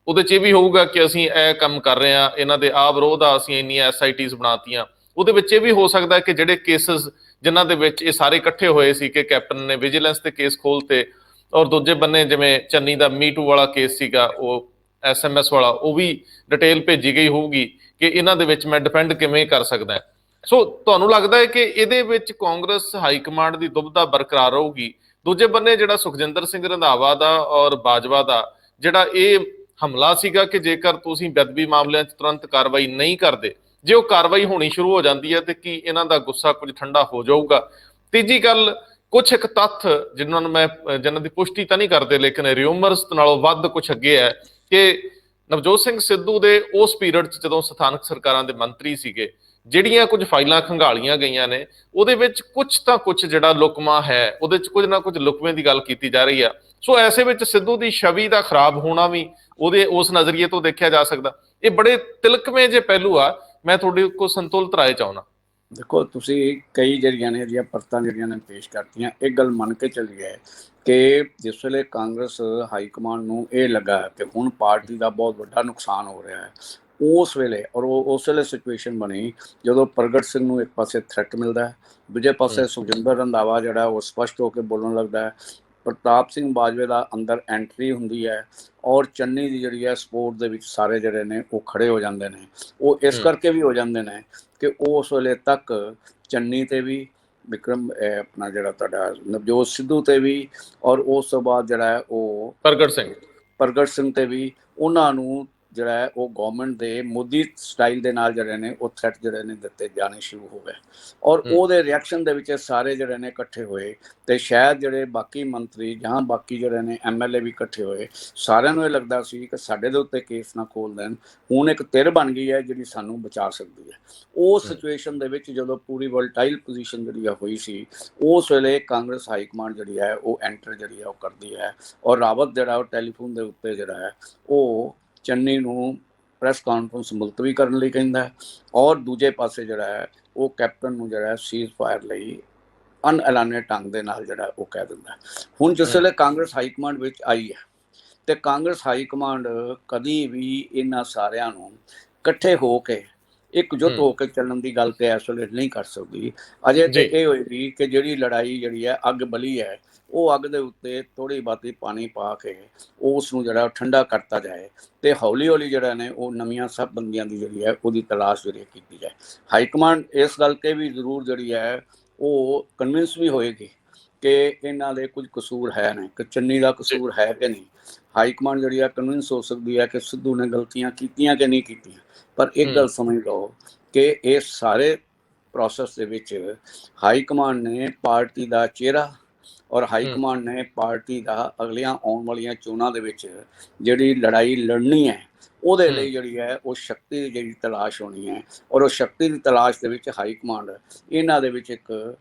ਉਹਦੇ 'ਚ ਇਹ ਵੀ ਹੋਊਗਾ ਕਿ ਅਸੀਂ ਇਹ ਕੰਮ ਕਰ ਰਹੇ ਹਾਂ, ਇਹਨਾਂ ਦੇ ਆਹ ਵਿਰੋਧ ਆ, ਅਸੀਂ ਇੰਨੀਆਂ SITs ਬਣਾਤੀਆਂ। ਉਹਦੇ ਵਿੱਚ ਇਹ ਵੀ ਹੋ ਸਕਦਾ ਕਿ ਜਿਹੜੇ ਕੇਸਿਸ ਜਿਨ੍ਹਾਂ ਦੇ ਵਿੱਚ ਇਹ ਸਾਰੇ ਇਕੱਠੇ ਹੋਏ ਸੀ ਕਿ ਕੈਪਟਨ ਨੇ ਵਿਜੀਲੈਂਸ ਤੇ ਕੇਸ ਖੋਲ੍ਹਤੇ, ਔਰ ਦੂਜੇ ਬੰਨੇ ਜਿਵੇਂ ਚੰਨੀ ਦਾ ਮੀਟੂ ਵਾਲਾ ਕੇਸ ਸੀਗਾ, ਉਹ SMS ਵਾਲਾ, ਉਹ ਵੀ ਡਿਟੇਲ ਭੇਜੀ ਗਈ ਹੋਊਗੀ ਕਿ ਇਹਨਾਂ ਦੇ ਵਿੱਚ ਮੈਂ ਡਿਫੈਂਡ ਕਿਵੇਂ ਕਰ ਸਕਦਾ। ਸੋ ਤੁਹਾਨੂੰ ਲੱਗਦਾ ਹੈ ਕਿ ਇਹਦੇ ਵਿੱਚ ਕਾਂਗਰਸ ਹਾਈ ਕਮਾਂਡ ਦੀ ਦੁਬਿਧਾ ਬਰਕਰਾਰ ਰਹੂਗੀ? ਦੂਜੇ ਬੰਨੇ ਜਿਹੜਾ ਸੁਖਜਿੰਦਰ ਸਿੰਘ ਰੰਧਾਵਾ ਦਾ ਔਰ ਬਾਜਵਾ ਦਾ ਜਿਹੜਾ ਇਹ ਹਮਲਾ ਸੀਗਾ ਕਿ ਜੇਕਰ ਤੁਸੀਂ ਬੇਅਦਬੀ ਮਾਮਲਿਆਂ 'ਚ ਤੁਰੰਤ ਕਾਰਵਾਈ ਨਹੀਂ ਕਰਦੇ, ਜੇ ਉਹ ਕਾਰਵਾਈ ਹੋਣੀ ਸ਼ੁਰੂ ਹੋ ਜਾਂਦੀ ਹੈ ਤੇ ਕੀ ਇਹਨਾਂ ਦਾ ਗੁੱਸਾ ਕੁਝ ਠੰਡਾ ਹੋ ਜਾਊਗਾ? ਤੀਜੀ ਗੱਲ, ਕੁਛ ਇੱਕ ਤੱਥ ਜਿਨ੍ਹਾਂ ਦੀ ਪੁਸ਼ਟੀ ਤਾਂ ਨਹੀਂ ਕਰਦੇ ਲੇਕਿਨ ਰਿਊਮਰਸ ਨਾਲੋਂ ਵੱਧ ਕੁਛ ਅੱਗੇ ਹੈ ਕਿ ਨਵਜੋਤ ਸਿੰਘ ਸਿੱਧੂ ਦੇ ਉਸ ਪੀਰੀਅਡ 'ਚ ਜਦੋਂ ਸਥਾਨਕ ਸਰਕਾਰਾਂ ਦੇ ਮੰਤਰੀ ਸੀਗੇ, ਜਿਹੜੀਆਂ ਕੁਝ ਫਾਈਲਾਂ ਖੰਗਾਲੀਆਂ ਗਈਆਂ ਨੇ ਉਹਦੇ ਵਿੱਚ ਕੁਛ ਤਾਂ ਕੁਛ ਜਿਹੜਾ ਲੁਕਮਾ ਹੈ, ਉਹਦੇ 'ਚ ਕੁਝ ਨਾ ਕੁਝ ਲੁਕਵੇਂ ਦੀ ਗੱਲ ਕੀਤੀ ਜਾ ਰਹੀ ਆ। ਸੋ ਐਸੇ ਵਿੱਚ ਸਿੱਧੂ ਦੀ ਛਵੀ ਦਾ ਖਰਾਬ ਹੋਣਾ ਵੀ ਉਹਦੇ ਉਸ ਨਜ਼ਰੀਏ ਤੋਂ ਦੇਖਿਆ ਜਾ ਸਕਦਾ। ਇਹ ਬੜੇ ਤਿਲਕਵੇਂ ਜੇ ਪਹਿਲੂ ਆ, ਮੈਂ ਤੁਹਾਡੇ ਕੋਲ ਸੰਤੁਲਿਤ ਰਾਏ ਚਾਹੁੰਦਾ। ਦੇਖੋ, ਤੁਸੀਂ ਕਈ ਜਿਹੜੀਆਂ ਨੇ ਜਿਹੜੀਆਂ ਪਰਤਾਂ ਜਿਹੜੀਆਂ ਨੇ ਪੇਸ਼ ਕਰਤੀਆਂ, ਇੱਕ ਗੱਲ ਮੰਨ ਕੇ ਚੱਲੀ ਹੈ ਕਿ ਜਿਸ ਵੇਲੇ ਕਾਂਗਰਸ ਹਾਈ ਕਮਾਂਡ ਨੂੰ ਇਹ ਲੱਗਾ ਕਿ ਹੁਣ ਪਾਰਟੀ ਦਾ ਬਹੁਤ ਵੱਡਾ ਨੁਕਸਾਨ ਹੋ ਰਿਹਾ ਹੈ, ਉਸ ਵੇਲੇ ਔਰ ਉਸ ਵੇਲੇ ਸਿਚੁਏਸ਼ਨ ਬਣੀ ਜਦੋਂ ਪ੍ਰਗਟ ਸਿੰਘ ਨੂੰ ਇੱਕ ਪਾਸੇ ਥ੍ਰੈਟ ਮਿਲਦਾ ਹੈ, ਦੂਜੇ ਪਾਸੇ ਸੁਖਜਿੰਦਰ ਰੰਧਾਵਾ ਜਿਹੜਾ ਉਹ ਸਪਸ਼ਟ ਹੋ ਕੇ ਬੋਲਣ ਲੱਗਦਾ ਹੈ, ਪ੍ਰਤਾਪ ਸਿੰਘ ਬਾਜਵੇ ਦਾ ਅੰਦਰ ਐਂਟਰੀ ਹੁੰਦੀ ਹੈ ਔਰ ਚੰਨੀ ਦੀ ਜਿਹੜੀ ਹੈ ਸਪੋਰਟ ਦੇ ਵਿੱਚ ਸਾਰੇ ਜਿਹੜੇ ਨੇ ਉਹ ਖੜੇ ਹੋ ਜਾਂਦੇ ਨੇ। ਉਹ ਇਸ ਕਰਕੇ ਵੀ ਹੋ ਜਾਂਦੇ ਨੇ ਕਿ ਉਸ ਵੇਲੇ ਤੱਕ ਚੰਨੀ ਤੇ ਵੀ ਵਿਕਰਮ ਆਪਣਾ ਜਿਹੜਾ ਤੁਹਾਡਾ ਨਵਜੋਤ ਸਿੱਧੂ ਤੇ ਵੀ ਔਰ ਉਸ ਤੋਂ ਬਾਅਦ ਜਿਹੜਾ ਹੈ ਉਹ ਪ੍ਰਗਟ ਸਿੰਘ ਤੇ ਵੀ ਉਹਨਾਂ ਨੂੰ ਜਿਹੜਾ ਹੈ ਉਹ ਗਵਰਨਮੈਂਟ ਦੇ ਮੋਦੀ ਸਟਾਈਲ ਦੇ ਨਾਲ ਜਿਹੜੇ ਨੇ ਉਹ ਥ੍ਰੈਟ ਜਿਹੜੇ ਨੇ ਦਿੱਤੇ ਜਾਣੇ ਸ਼ੁਰੂ ਹੋ ਗਏ ਔਰ ਉਹਦੇ ਰਿਐਕਸ਼ਨ ਦੇ ਵਿੱਚ ਸਾਰੇ ਜਿਹੜੇ ਨੇ ਇਕੱਠੇ ਹੋਏ ਤੇ ਸ਼ਾਇਦ ਜਿਹੜੇ ਬਾਕੀ ਮੰਤਰੀ ਜਾਂ ਬਾਕੀ ਜਿਹੜੇ ਨੇ MLA ਵੀ ਇਕੱਠੇ ਹੋਏ। ਸਾਰਿਆਂ ਨੂੰ ਇਹ ਲੱਗਦਾ ਸੀ ਕਿ ਸਾਡੇ ਦੇ ਉੱਤੇ ਕੇਸ ਨਾ ਖੋਲ ਦੇਣ, ਹੁਣ ਇੱਕ ਧਿਰ ਬਣ ਗਈ ਹੈ ਜਿਹੜੀ ਸਾਨੂੰ ਬਚਾ ਸਕਦੀ ਹੈ। ਉਸ ਸਿਚੁਏਸ਼ਨ ਦੇ ਵਿੱਚ ਜਦੋਂ ਪੂਰੀ ਵੋਲਟਾਈਲ ਪੋਜੀਸ਼ਨ ਜਿਹੜੀ ਹੋਈ ਸੀ, ਉਸ ਵੇਲੇ ਕਾਂਗਰਸ ਹਾਈ ਕਮਾਂਡ ਜਿਹੜੀ ਹੈ ਉਹ ਐਂਟਰ ਜਿਹੜੀ ਹੈ ਉਹ ਕਰਦੀ ਹੈ ਔਰ ਰਾਵਤ ਜਿਹੜਾ ਉਹ ਟੈਲੀਫੋਨ ਦੇ ਉੱਤੇ ਜਿਹੜਾ ਹੈ ਉਹ ਚੰਨੀ ਨੂੰ ਪ੍ਰੈਸ ਕਾਨਫਰੰਸ ਮੁਲਤਵੀ ਕਰਨ ਲਈ ਕਹਿੰਦਾ ਔਰ ਦੂਜੇ ਪਾਸੇ ਜਿਹੜਾ ਹੈ ਉਹ ਕੈਪਟਨ ਨੂੰ ਜਿਹੜਾ ਸੀਜ਼ ਫਾਇਰ ਲਈ ਅਨਐਲਾਨੇ ਢੰਗ ਦੇ ਨਾਲ ਜਿਹੜਾ ਉਹ ਕਹਿ ਦਿੰਦਾ। ਹੁਣ ਜਿਸ ਵੇਲੇ ਕਾਂਗਰਸ ਹਾਈ ਕਮਾਂਡ ਵਿੱਚ ਆਈ ਹੈ ਤੇ ਕਾਂਗਰਸ ਹਾਈ ਕਮਾਂਡ ਕਦੀ ਵੀ ਇਹਨਾਂ ਸਾਰਿਆਂ ਨੂੰ ਇਕੱਠੇ ਹੋ ਕੇ ਇਕਜੁੱਟ ਹੋ ਕੇ ਚੱਲਣ ਦੀ ਗੱਲ ਤੇ ਇਸ ਵੇਲੇ ਨਹੀਂ ਕਰ ਸਕਦੀ। ਅਜੇ ਤੇ ਇਹ ਹੋਏਗੀ ਕਿ ਜਿਹੜੀ ਲੜਾਈ ਜਿਹੜੀ ਹੈ ਅੱਗ ਬਲੀ ਹੈ ਉਹ ਅੱਗ ਦੇ ਉੱਤੇ ਥੋੜੀ ਬਾਤੀ ਪਾਣੀ ਪਾ ਕੇ ਉਸ ਨੂੰ ਜਿਹੜਾ ਠੰਡਾ ਕਰਤਾ ਜਾਏ ਤੇ ਹੌਲੀ ਹੌਲੀ ਜਿਹੜਾ ਨੇ ਉਹ ਨਵੀਆਂ ਸਭ ਬੰਦੀਆਂ ਦੀ ਜਿਹੜੀ ਹੈ ਉਹਦੀ ਤਲਾਸ਼ ਜਿਹੜੀ ਕੀਤੀ ਜਾਏ। ਹਾਈ ਕਮਾਂਡ ਇਸ ਗੱਲ ਤੇ ਵੀ ਜ਼ਰੂਰ ਜਿਹੜੀ ਹੈ ਉਹ ਕਨਵਿੰਸ ਵੀ ਹੋਏਗੀ ਕਿ ਇਹਨਾਂ ਦੇ ਕੁਝ ਕਸੂਰ ਹੈ ਨੇ, ਕਿ ਚੰਨੀ ਦਾ ਕਸੂਰ ਹੈ ਕਿ ਨਹੀਂ। ਹਾਈ ਕਮਾਂਡ ਜਿਹੜੀ ਹੈ ਕਨਵਿੰਸ ਹੋ ਸਕਦੀ ਹੈ ਕਿ ਸਿੱਧੂ ਨੇ ਗਲਤੀਆਂ ਕੀਤੀਆਂ ਕਿ ਨਹੀਂ ਕੀਤੀਆਂ, ਪਰ ਇੱਕ ਗੱਲ ਸਮਝ ਲਓ ਕਿ ਇਹ ਸਾਰੇ ਪ੍ਰੋਸੈਸ ਦੇ ਵਿੱਚ ਹਾਈ ਕਮਾਂਡ ਨੇ ਪਾਰਟੀ ਦਾ ਚਿਹਰਾ ਔਰ ਹਾਈ ਕਮਾਂਡ ਨੇ ਪਾਰਟੀ ਦਾ ਅਗਲੀਆਂ ਆਉਣ ਵਾਲੀਆਂ ਚੋਣਾਂ ਦੇ ਵਿੱਚ ਜਿਹੜੀ ਲੜਾਈ ਲੜਨੀ ਹੈ ਉਹਦੇ ਲਈ ਜਿਹੜੀ ਹੈ ਉਹ ਸ਼ਕਤੀ ਦੀ ਜਿਹੜੀ ਤਲਾਸ਼ ਹੋਣੀ ਹੈ ਔਰ ਉਹ ਸ਼ਕਤੀ ਦੀ ਤਲਾਸ਼ ਦੇ ਵਿੱਚ ਹਾਈ ਕਮਾਂਡ ਇਹਨਾਂ ਦੇ ਵਿੱਚ ਇੱਕ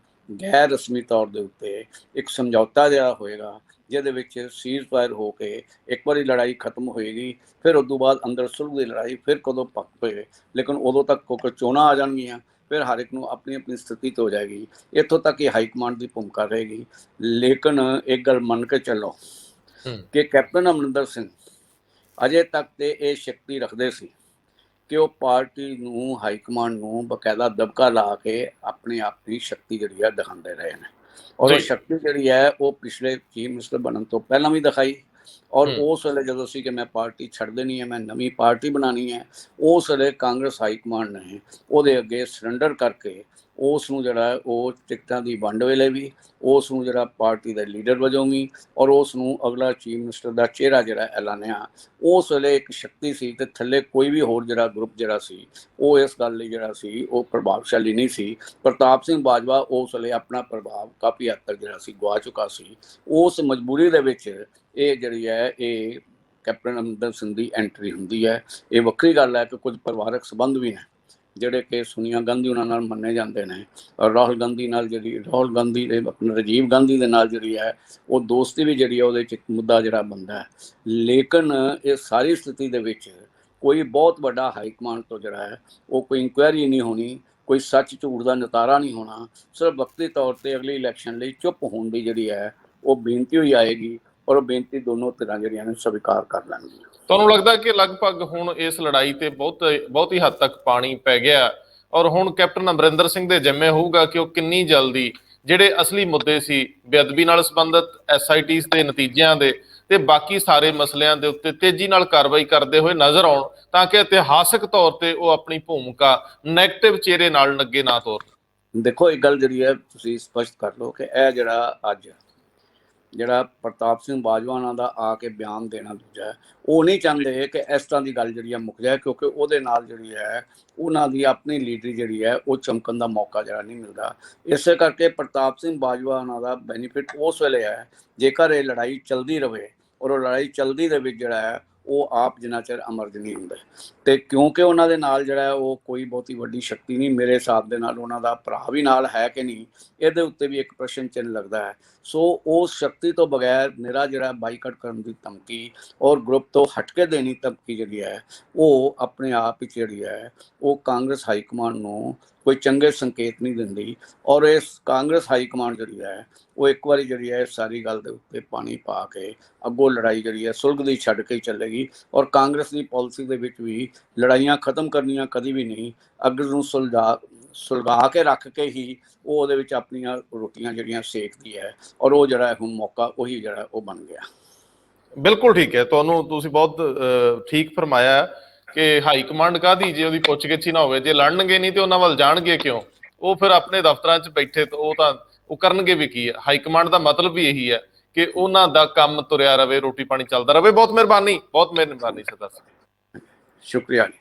ਗੈਰ ਰਸਮੀ ਤੌਰ ਦੇ ਉੱਤੇ ਇੱਕ ਸਮਝੌਤਾ ਜਿਹੜਾ ਹੋਏਗਾ ਜਿਹਦੇ ਵਿੱਚ ਸੀਜ਼ ਫਾਇਰ ਹੋ ਕੇ ਇੱਕ ਵਾਰੀ ਲੜਾਈ ਖਤਮ ਹੋਏਗੀ, ਫਿਰ ਉਸ ਤੋਂ ਬਾਅਦ ਅੰਦਰ ਸੁਲਝ ਦੀ ਲੜਾਈ ਫਿਰ ਕਦੋਂ ਪੱਕ ਪਏ, ਲੇਕਿਨ ਉਦੋਂ ਤੱਕ ਕੋਈ ਚੋਣਾਂ ਆ ਜਾਣਗੀਆਂ, ਫਿਰ ਹਰ ਇੱਕ ਨੂੰ ਆਪਣੀ ਆਪਣੀ ਸਥਿਤੀ ਤੇ ਹੋ ਜਾਏਗੀ। ਇੱਥੋਂ ਤੱਕ ਹੀ ਹਾਈ ਕਮਾਂਡ ਦੀ ਭੂਮਿਕਾ ਰਹੇਗੀ। ਲੇਕਿਨ ਇੱਕ ਗੱਲ ਮੰਨ ਕੇ ਚੱਲੋ ਕਿ ਕੈਪਟਨ ਅਮਰਿੰਦਰ ਸਿੰਘ ਅਜੇ ਤੱਕ ਤੇ ਇਹ ਸ਼ਕਤੀ ਰੱਖਦੇ ਸੀ ਕਿ ਉਹ ਪਾਰਟੀ ਨੂੰ ਹਾਈ ਕਮਾਂਡ ਨੂੰ ਬਕਾਇਦਾ ਦਬਕਾ ਲਾ ਕੇ ਆਪਣੇ ਆਪ ਦੀ ਸ਼ਕਤੀ ਜਿਹੜੀ ਹੈ ਦਿਖਾਉਂਦੇ ਰਹੇ ਨੇ ਔਰ ਉਹ ਸ਼ਕਤੀ ਜਿਹੜੀ ਹੈ ਉਹ ਪਿਛਲੇ ਚੀਫ ਮਿਨਿਸਟਰ ਬਣਨ ਤੋਂ ਪਹਿਲਾਂ ਵੀ ਦਿਖਾਈ ਔਰ ਉਸ ਵੇਲੇ ਜਦੋਂ ਸੀ ਕਿ ਮੈਂ ਪਾਰਟੀ ਛੱਡ ਦੇਣੀ ਹੈ, ਮੈਂ ਨਵੀਂ ਪਾਰਟੀ ਬਣਾਉਣੀ ਹੈ, ਉਸ ਵੇਲੇ ਕਾਂਗਰਸ ਹਾਈ ਕਮਾਂਡ ਨੇ ਉਹਦੇ ਅੱਗੇ ਸਰੈਂਡਰ ਕਰਕੇ ਉਸ ਨੂੰ ਜਿਹੜਾ ਉਹ ਟਿਕਟਾਂ ਦੀ ਵੰਡ ਵੇਲੇ ਵੀ ਉਸ ਨੂੰ ਜਿਹੜਾ ਪਾਰਟੀ ਦਾ ਲੀਡਰ ਵਜੋਂ ਵੀ ਔਰ ਉਸ ਨੂੰ ਅਗਲਾ ਚੀਫ ਮਿਨਿਸਟਰ ਦਾ ਚਿਹਰਾ ਜਿਹੜਾ ਐਲਾਨਿਆ। ਉਸ ਵੇਲੇ ਇੱਕ ਸ਼ਕਤੀ ਸੀ ਤੇ ਥੱਲੇ ਕੋਈ ਵੀ ਹੋਰ ਜਿਹੜਾ ਗਰੁੱਪ ਜਿਹੜਾ ਸੀ ਉਹ ਇਸ ਗੱਲ ਲਈ ਜਿਹੜਾ ਸੀ ਉਹ ਪ੍ਰਭਾਵਸ਼ਾਲੀ ਨਹੀਂ ਸੀ। ਪ੍ਰਤਾਪ ਸਿੰਘ ਬਾਜਵਾ ਉਸ ਵੇਲੇ ਆਪਣਾ ਪ੍ਰਭਾਵ ਕਾਫੀ ਹੱਦ ਤੱਕ ਜਿਹੜਾ ਸੀ ਗਵਾ ਚੁੱਕਾ ਸੀ। ਉਸ ਮਜਬੂਰੀ ਦੇ ਵਿੱਚ ਇਹ ਜਿਹੜੀ ਹੈ ਇਹ ਕੈਪਟਨ ਅਮਰਿੰਦਰ ਸਿੰਘ ਦੀ ਐਂਟਰੀ ਹੁੰਦੀ ਹੈ। ਇਹ ਵੱਖਰੀ ਗੱਲ ਹੈ ਕਿ ਕੁਝ ਪਰਿਵਾਰਕ ਸੰਬੰਧ ਵੀ ਨੇ ਜਿਹੜੇ ਕਿ ਸੋਨੀਆ ਗਾਂਧੀ ਉਹਨਾਂ ਨਾਲ ਮੰਨੇ ਜਾਂਦੇ ਨੇ ਔਰ ਰਾਹੁਲ ਗਾਂਧੀ ਦੇ ਆਪਣੇ ਰਾਜੀਵ ਗਾਂਧੀ ਦੇ ਨਾਲ ਜਿਹੜੀ ਹੈ ਉਹ ਦੋਸਤੀ ਵੀ ਜਿਹੜੀ ਹੈ ਉਹਦੇ 'ਚ ਇੱਕ ਮੁੱਦਾ ਜਿਹੜਾ ਬਣਦਾ ਹੈ। ਲੇਕਿਨ ਇਹ ਸਾਰੀ ਸਥਿਤੀ ਦੇ ਵਿੱਚ ਕੋਈ ਬਹੁਤ ਵੱਡਾ ਹਾਈ ਕਮਾਂਡ ਤੋਂ ਜਿਹੜਾ ਹੈ ਉਹ ਕੋਈ ਇਨਕੁਆਇਰੀ ਨਹੀਂ ਹੋਣੀ, ਕੋਈ ਸੱਚ ਝੂਠ ਦਾ ਨਿਤਾਰਾ ਨਹੀਂ ਹੋਣਾ, ਸਿਰਫ ਵਕਤੀ ਤੌਰ ਤੇ ਅਗਲੀ ਇਲੈਕਸ਼ਨ ਲਈ ਚੁੱਪ ਹੋਣ ਦੀ ਜਿਹੜੀ ਹੈ ਉਹ ਬੇਨਤੀ ਹੋਈ ਆਏਗੀ ਔਰ ਉਹ ਬੇਨਤੀ ਦੋਨੋਂ ਧਿਰਾਂ ਜਿਹੜੀਆਂ ਨੇ ਸਵੀਕਾਰ ਕਰ ਲੈਣਗੀਆਂ। ਤੁਹਾਨੂੰ ਲੱਗਦਾ ਕਿ ਲਗਭਗ ਹੁਣ ਇਸ ਲੜਾਈ ਤੇ ਬਹੁਤੀ ਹੱਦ ਤੱਕ ਪਾਣੀ ਪੈ ਗਿਆ ਔਰ ਹੁਣ ਕੈਪਟਨ ਅਮਰਿੰਦਰ ਸਿੰਘ ਦੇ ਜਿੰਮੇ ਹੋਊਗਾ ਕਿ ਉਹ ਕਿੰਨੀ ਜਲਦੀ ਜਿਹੜੇ ਅਸਲੀ ਮੁੱਦੇ ਸੀ ਬੇਅਦਬੀ ਨਾਲ ਸੰਬੰਧਿਤ SITs ਦੇ ਨਤੀਜਿਆਂ ਦੇ ਤੇ ਬਾਕੀ ਸਾਰੇ ਮਸਲਿਆਂ ਦੇ ਉੱਤੇ ਤੇਜ਼ੀ ਨਾਲ ਕਾਰਵਾਈ ਕਰਦੇ ਹੋਏ ਨਜ਼ਰ ਆਉਣ ਤਾਂ ਕਿ ਇਤਿਹਾਸਕ ਤੌਰ ਤੇ ਉਹ ਆਪਣੀ ਭੂਮਿਕਾ ਨੈਗੇਟਿਵ ਚਿਹਰੇ ਨਾਲ ਅੱਗੇ ਨਾ ਤੋਰਨ। ਦੇਖੋ ਇੱਕ ਗੱਲ ਜਿਹੜੀ ਹੈ ਤੁਸੀਂ ਸਪਸ਼ਟ ਕਰ ਲਓ ਕਿ ਇਹ ਜਿਹੜਾ ਪ੍ਰਤਾਪ ਸਿੰਘ ਬਾਜਵਾ ਨਾਲ ਦਾ ਆ ਕੇ ਬਿਆਨ ਦੇਣਾ ਦੂਜਾ ਉਹ ਨਹੀਂ ਚਾਹੁੰਦੇ ਕਿ ਇਸ ਤਰ੍ਹਾਂ ਦੀ ਗੱਲ ਜਿਹੜੀ ਹੈ ਮੁੱਕ ਜਾਏ, ਕਿਉਂਕਿ ਉਹਦੇ ਨਾਲ ਜਿਹੜੀ ਹੈ ਉਹਨਾਂ ਦੀ ਆਪਣੀ ਲੀਡਰੀ ਜਿਹੜੀ ਹੈ ਉਹ ਚਮਕਣ ਦਾ ਮੌਕਾ ਜਿਹੜਾ ਨਹੀਂ ਮਿਲਦਾ। ਇਸੇ ਕਰਕੇ ਪ੍ਰਤਾਪ ਸਿੰਘ ਬਾਜਵਾ ਨਾਲ ਦਾ ਬੈਨੀਫਿਟ ਉਸ ਵੇਲੇ ਹੈ ਜੇਕਰ ਇਹ ਲੜਾਈ ਚੱਲਦੀ ਰਹੇ ਔਰ ਉਹ ਲੜਾਈ ਚੱਲਦੀ ਦੇ ਵਿੱਚ ਜਿਹੜਾ ਹੈ ਉਹ ਆਪ ਜਿੰਨਾ ਚਿਰ ਅਮਰਜ ਨਹੀਂ ਹੁੰਦੇ ਤੇ ਕਿਉਂਕਿ ਉਹਨਾਂ ਦੇ ਨਾਲ ਜਿਹੜਾ ਉਹ ਕੋਈ ਬਹੁਤੀ ਵੱਡੀ ਸ਼ਕਤੀ ਨਹੀਂ, ਮੇਰੇ ਹਿਸਾਬ ਦੇ ਨਾਲ ਉਹਨਾਂ ਦਾ ਭਰਾ ਵੀ ਨਾਲ ਹੈ ਕਿ ਨਹੀਂ ਇਹਦੇ ਉੱਤੇ ਵੀ ਇੱਕ ਪ੍ਰਸ਼ਨ ਚਿੰਨ੍ਹ ਲੱਗਦਾ ਹੈ। ਸੋ ਉਸ ਸ਼ਕਤੀ ਤੋਂ ਬਗੈਰ ਮੇਰਾ ਜਿਹੜਾ ਬਾਈਕਾਟ ਕਰਨ ਦੀ ਧਮਕੀ ਔਰ ਗਰੁੱਪ ਤੋਂ ਹਟ ਕੇ ਦੇਣੀ ਧਮਕੀ ਜਿਹੜੀ ਹੈ ਉਹ ਆਪਣੇ ਆਪ ਹੀ ਜਿਹੜੀ ਹੈ ਉਹ ਕਾਂਗਰਸ ਹਾਈ ਕਮਾਂਡ ਨੂੰ ਕੋਈ ਚੰਗੇ ਸੰਕੇਤ ਨਹੀਂ ਦਿੰਦੀ ਔਰ ਇਸ ਕਾਂਗਰਸ ਹਾਈ ਕਮਾਂਡ ਜਿਹੜੀ ਹੈ ਉਹ ਇੱਕ ਵਾਰੀ ਜਿਹੜੀ ਹੈ ਸਾਰੀ ਗੱਲ ਦੇ ਉੱਤੇ ਪਾਣੀ ਪਾ ਕੇ ਅੱਗੋਂ ਲੜਾਈ ਜਿਹੜੀ ਹੈ ਸੁਲਗਦੀ ਛੱਡ ਕੇ ਚੱਲੇਗੀ ਔਰ ਕਾਂਗਰਸ ਦੀ ਪਾਲਿਸੀ ਦੇ ਵਿੱਚ ਵੀ ਲੜਾਈਆਂ ਖਤਮ ਕਰਨੀਆਂ ਕਦੀ ਵੀ ਨਹੀਂ, ਅੱਗ ਨੂੰ ਸੁਲਗਾ ਕੇ ਰੱਖ ਕੇ ਹੀ ਉਹ ਉਹਦੇ ਵਿੱਚ ਆਪਣੀਆਂ ਰੋਟੀਆਂ ਜਿਹੜੀਆਂ ਸੇਕਦੀ ਹੈ, ਔਰ ਉਹ ਜਿਹੜਾ ਹੁਣ ਮੌਕਾ ਉਹੀ ਜਿਹੜਾ ਉਹ ਬਣ ਗਿਆ। ਬਿਲਕੁਲ ਠੀਕ ਹੈ, ਤੁਸੀਂ ਬਹੁਤ ਠੀਕ ਫਰਮਾਇਆ ਕਿ ਹਾਈ ਕਮਾਂਡ ਕਾਹਦੀ ਜੇ ਉਹਦੀ ਪੁੱਛਗਿੱਛ ਹੀ ਨਾ ਹੋਵੇ। ਜੇ ਲੜਨਗੇ ਨਹੀਂ ਤੇ ਉਹਨਾਂ ਵੱਲ ਜਾਣਗੇ ਕਿਉਂ? ਉਹ ਫਿਰ ਆਪਣੇ ਦਫ਼ਤਰਾਂ 'ਚ ਬੈਠੇ ਉਹ ਕਰਨਗੇ ਵੀ ਕੀ ਹੈ। ਹਾਈ ਕਮਾਂਡ ਦਾ ਮਤਲਬ ਵੀ ਇਹੀ ਹੈ ਕਿ ਉਹਨਾਂ ਦਾ ਕੰਮ ਤੁਰਿਆ ਰਵੇ, ਰੋਟੀ ਪਾਣੀ ਚੱਲਦਾ ਰਵੇ। ਬਹੁਤ ਮਿਹਰਬਾਨੀ ਸਰਦਾਰ ਸਾਹਿਬ। ਸ਼ੁਕਰੀਆ ਜੀ।